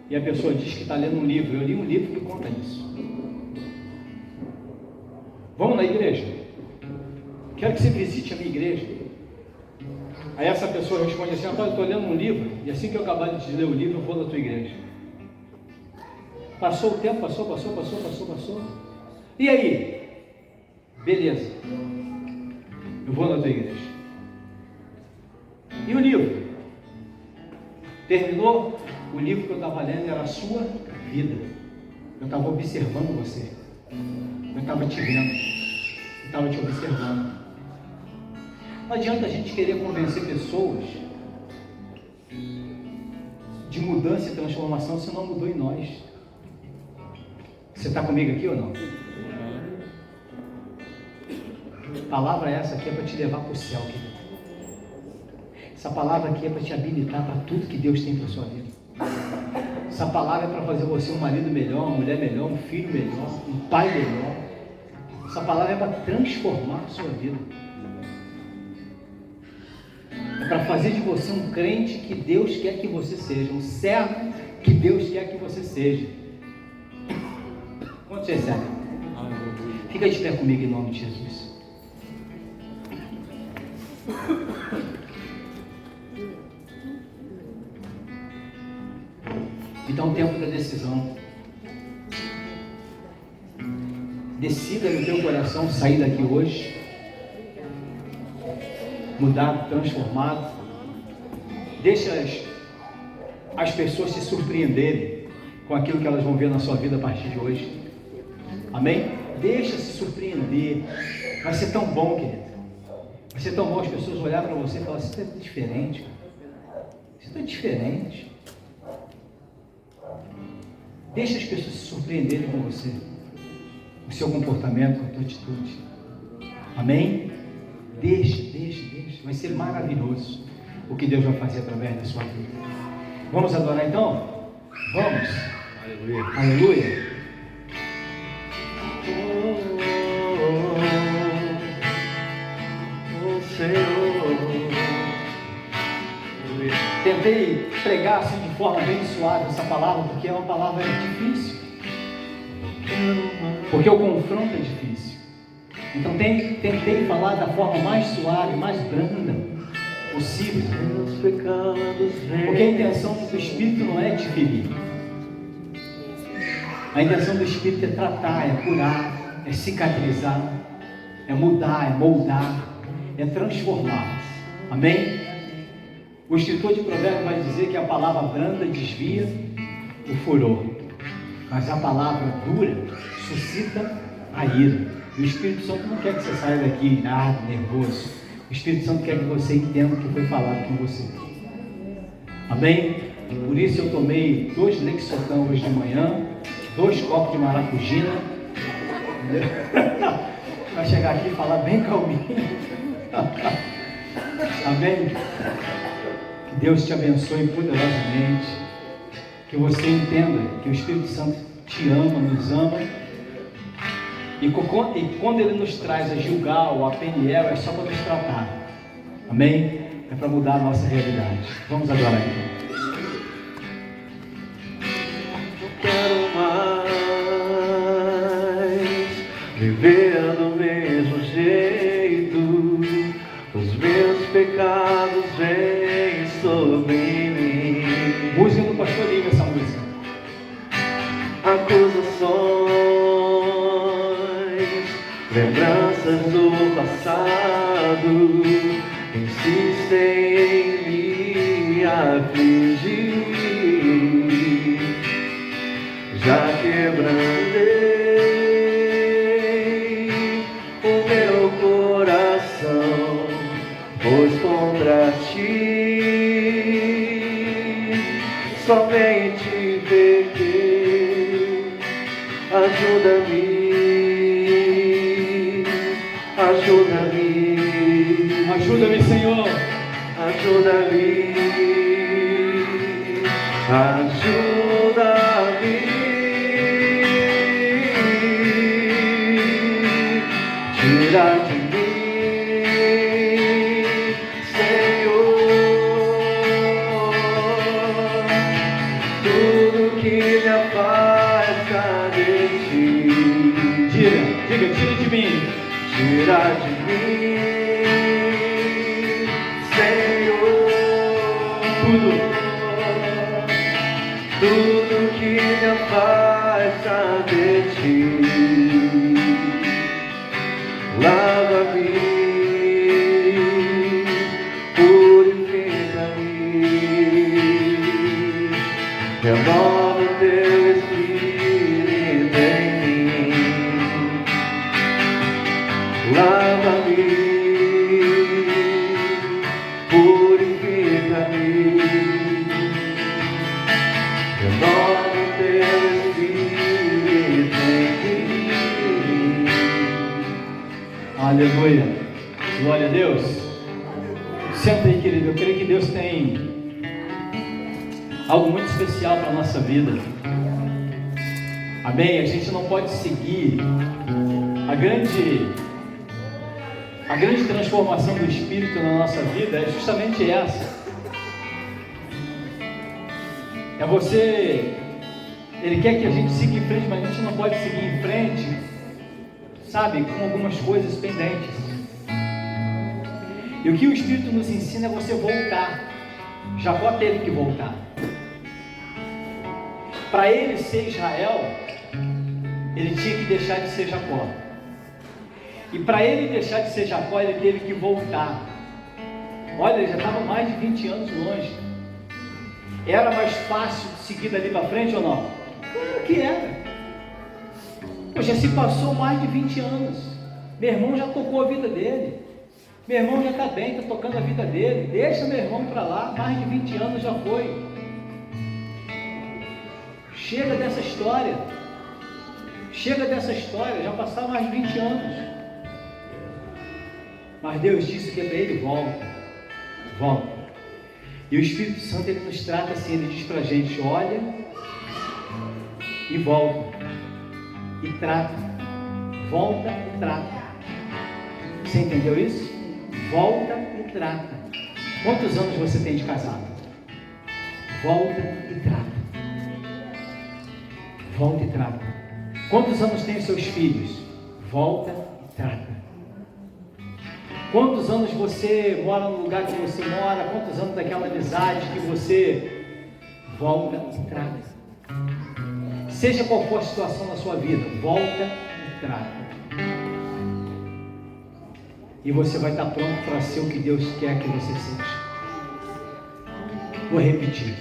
E a pessoa diz que está lendo um livro. Eu li um livro que conta isso. Vamos na igreja? Quero que você visite a minha igreja. Aí essa pessoa responde assim: eu estou lendo um livro, e assim que eu acabar de ler o livro, eu vou na tua igreja. Passou o tempo, passou. E aí? Beleza. Eu vou na tua igreja. E o livro? Terminou? O livro que eu estava lendo era a sua vida. Eu estava observando você. Eu estava te vendo. Eu estava te observando. Não adianta a gente querer convencer pessoas de mudança e transformação se não mudou em nós. Você está comigo aqui ou não? A palavra essa aqui é para te levar para o céu, querido. Essa palavra aqui é para te habilitar para tudo que Deus tem para a sua vida. Essa palavra é para fazer você um marido melhor, uma mulher melhor, um filho melhor, um pai melhor. Essa palavra é para transformar a sua vida. É para fazer de você um crente que Deus quer que você seja, um servo que Deus quer que você seja. Quantos recebem? Fica de pé comigo em nome de Jesus. Então, o tempo da decisão. Decida no teu coração sair daqui hoje, mudado, transformado. Deixa as pessoas se surpreenderem com aquilo que elas vão ver na sua vida a partir de hoje. Amém? Deixa se surpreender. Vai ser tão bom, querido. Vai ser tão bom as pessoas olharem para você e falar: você está diferente, cara. Você está diferente. Deixa as pessoas se surpreenderem com você, o seu comportamento, com a tua atitude. Amém? Deixa. Vai ser maravilhoso o que Deus vai fazer através da sua vida. Vamos adorar então? Vamos? Aleluia. Aleluia. Senhor. Tentei pregar assim de forma bem suave essa palavra, porque é uma palavra difícil. Porque o confronto é difícil. Então tentei falar da forma mais suave, mais branda possível. Porque a intenção do Espírito não é te ferir. A intenção do Espírito é tratar, é curar, é cicatrizar, é mudar, é moldar, é transformar. Amém? O escritor de Provérbios vai dizer que a palavra branda desvia o furor, mas a palavra dura suscita a ira. E o Espírito Santo não quer que você saia daqui irado, nervoso. O Espírito Santo quer que você entenda o que foi falado com você. Amém? Por isso eu tomei 2 Lexotan hoje de manhã, 2 copos de maracujina. Vai chegar aqui e falar bem calminho. Amém? Que Deus te abençoe poderosamente. Que você entenda que o Espírito Santo te ama, nos ama. E quando Ele nos traz a Gilgal ou a Peniel, é só para nos tratar. Amém? É para mudar a nossa realidade. Vamos adorar aqui. Quero mais viver do mesmo jeito. Os meus pecados vêm sobre mim. Música do pastor Lívia, essa música. Acusações, lembranças do passado insistem em me afligir. Já quebrantei o meu coração, pois contra ti somente pequei. Ajuda-me, ajuda-me, Ajuda-me, Senhor. ajuda-me, ajuda-me. Tira de mim, Senhor, tudo que me afasta de ti. Diga, tira de mim. Tira de mim, Senhor, tudo que me afasta de ti. Lava-me, purifica-me, renova o teu Espírito em mim. Lava-me, purifica-me, renova o teu Espírito em mim. Aleluia. Glória a Deus. Senta aí, querido. Eu creio que Deus tem algo muito especial para a nossa vida. Amém? A gente não pode seguir a grande transformação do Espírito na nossa vida é justamente essa. É você... Ele quer que a gente siga em frente, mas a gente não pode seguir em frente, sabe, com algumas coisas pendentes. E o que o Espírito nos ensina é você voltar. Jacó teve que voltar. Para ele ser Israel, ele tinha que deixar de ser Jacó. E para ele deixar de ser Jacó, ele teve que voltar. Olha, ele já estava mais de 20 anos longe. Era mais fácil seguir dali para frente ou não? Claro que era. Já se passou mais de 20 anos. Meu irmão já tocou a vida dele. Meu irmão já está bem, está tocando a vida dele. Deixa meu irmão para lá, mais de 20 anos já foi. Chega dessa história. Chega dessa história, já passaram mais de 20 anos. Mas Deus disse que é para ele, volta. Volta. E o Espírito Santo, ele nos trata assim, ele diz para a gente, olha e volta. E trata. Volta e trata. Você entendeu isso? Volta e trata. Quantos anos você tem de casado? Volta e trata. Volta e trata. Quantos anos tem os seus filhos? Volta e trata. Quantos anos você mora no lugar que você mora? Quantos anos daquela amizade que você volta e trata? Seja qual for a situação na sua vida, volta e trata. E você vai estar pronto para ser o que Deus quer que você seja. Vou repetir.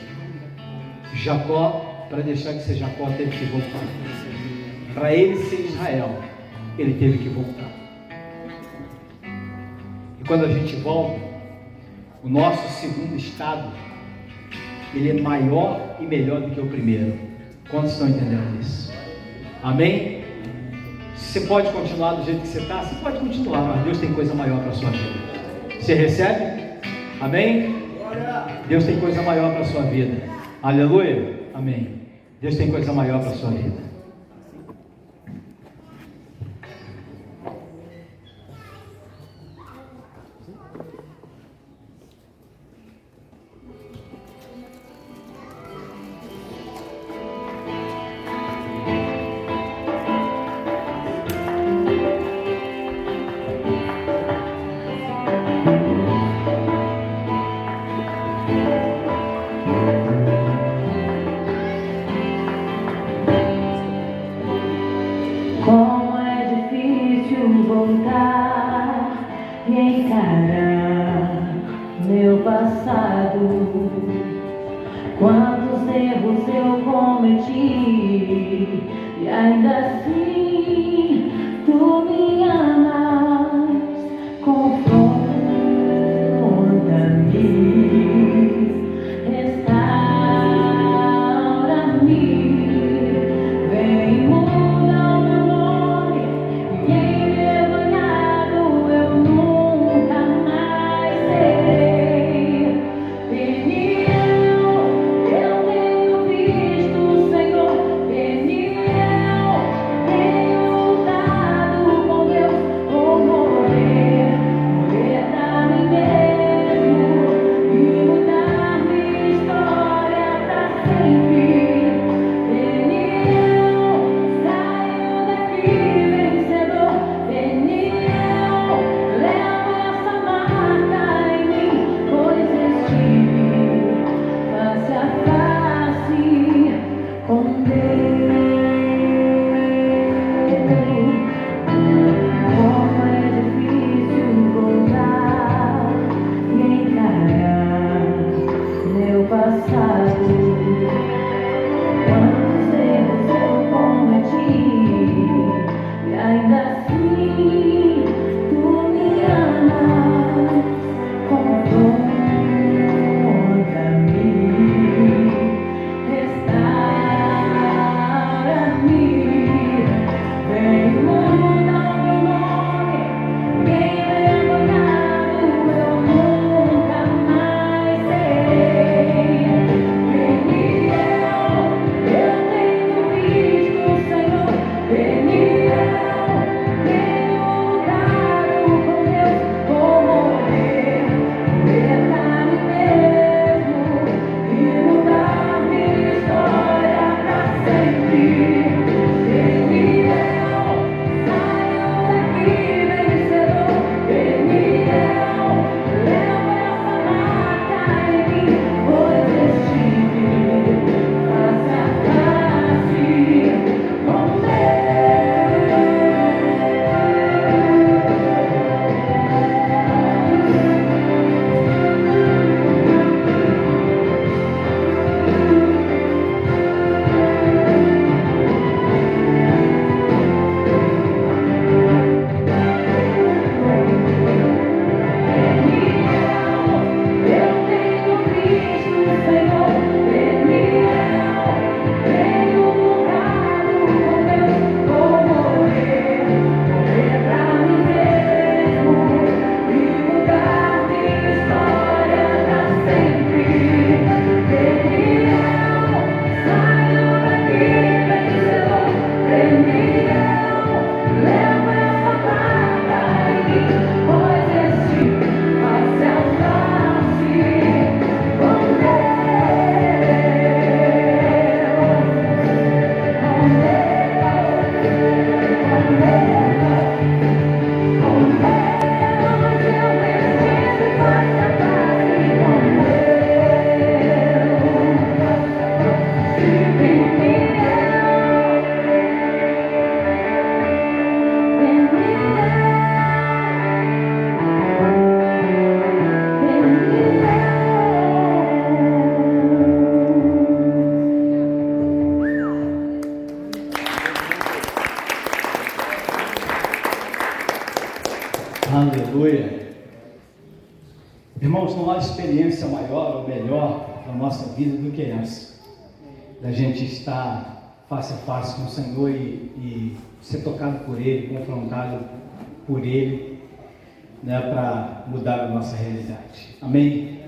Jacó, para deixar de ser Jacó, teve que voltar. Para ele ser Israel, ele teve que voltar. E quando a gente volta, o nosso segundo estado, ele é maior e melhor do que o primeiro. Quantos estão entendendo isso? Amém? Você pode continuar do jeito que você está? Você pode continuar, mas Deus tem coisa maior para a sua vida. Você recebe? Amém? Deus tem coisa maior para a sua vida. Aleluia? Amém. Deus tem coisa maior para a sua vida. Como é difícil voltar e encarar meu passado. Quantos erros eu cometi e ainda assim tu me amas. Confronta-me, restaura-me, vem mudar o meu nome e envergonhado eu nunca mais serei. Peniel, eu tenho visto o Senhor. Peniel, tenho lutado com Deus. Vou morrer pra mim mesmo e mudar minha história pra sempre. Peniel, saiu daqui vencedor. Peniel, leva essa marca em mim, pois estive face a face com Deus. Como é difícil voltar e encarar meu passado. Quantos erros eu cometi e ainda assim tu me amas. Confronta-me, restaura-me, vem mudar meu nome, vem envergonhado eu nunca mais serei. Peniel, eu tenho visto o Senhor. Peniel, tenho lutado com Deus. Vou morrer pra mim mesmo e mudar minha história pra sempre. Peniel, saiu daqui vencedor. Peniel, leva essa marca em mim, pois estive face a face Aleluia. Irmãos, não há experiência maior ou melhor na nossa vida do que essa. Da gente estar face a face com o Senhor e ser tocado por Ele, confrontado por Ele, né, para mudar a nossa realidade. Amém?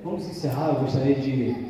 Vamos encerrar. Eu gostaria de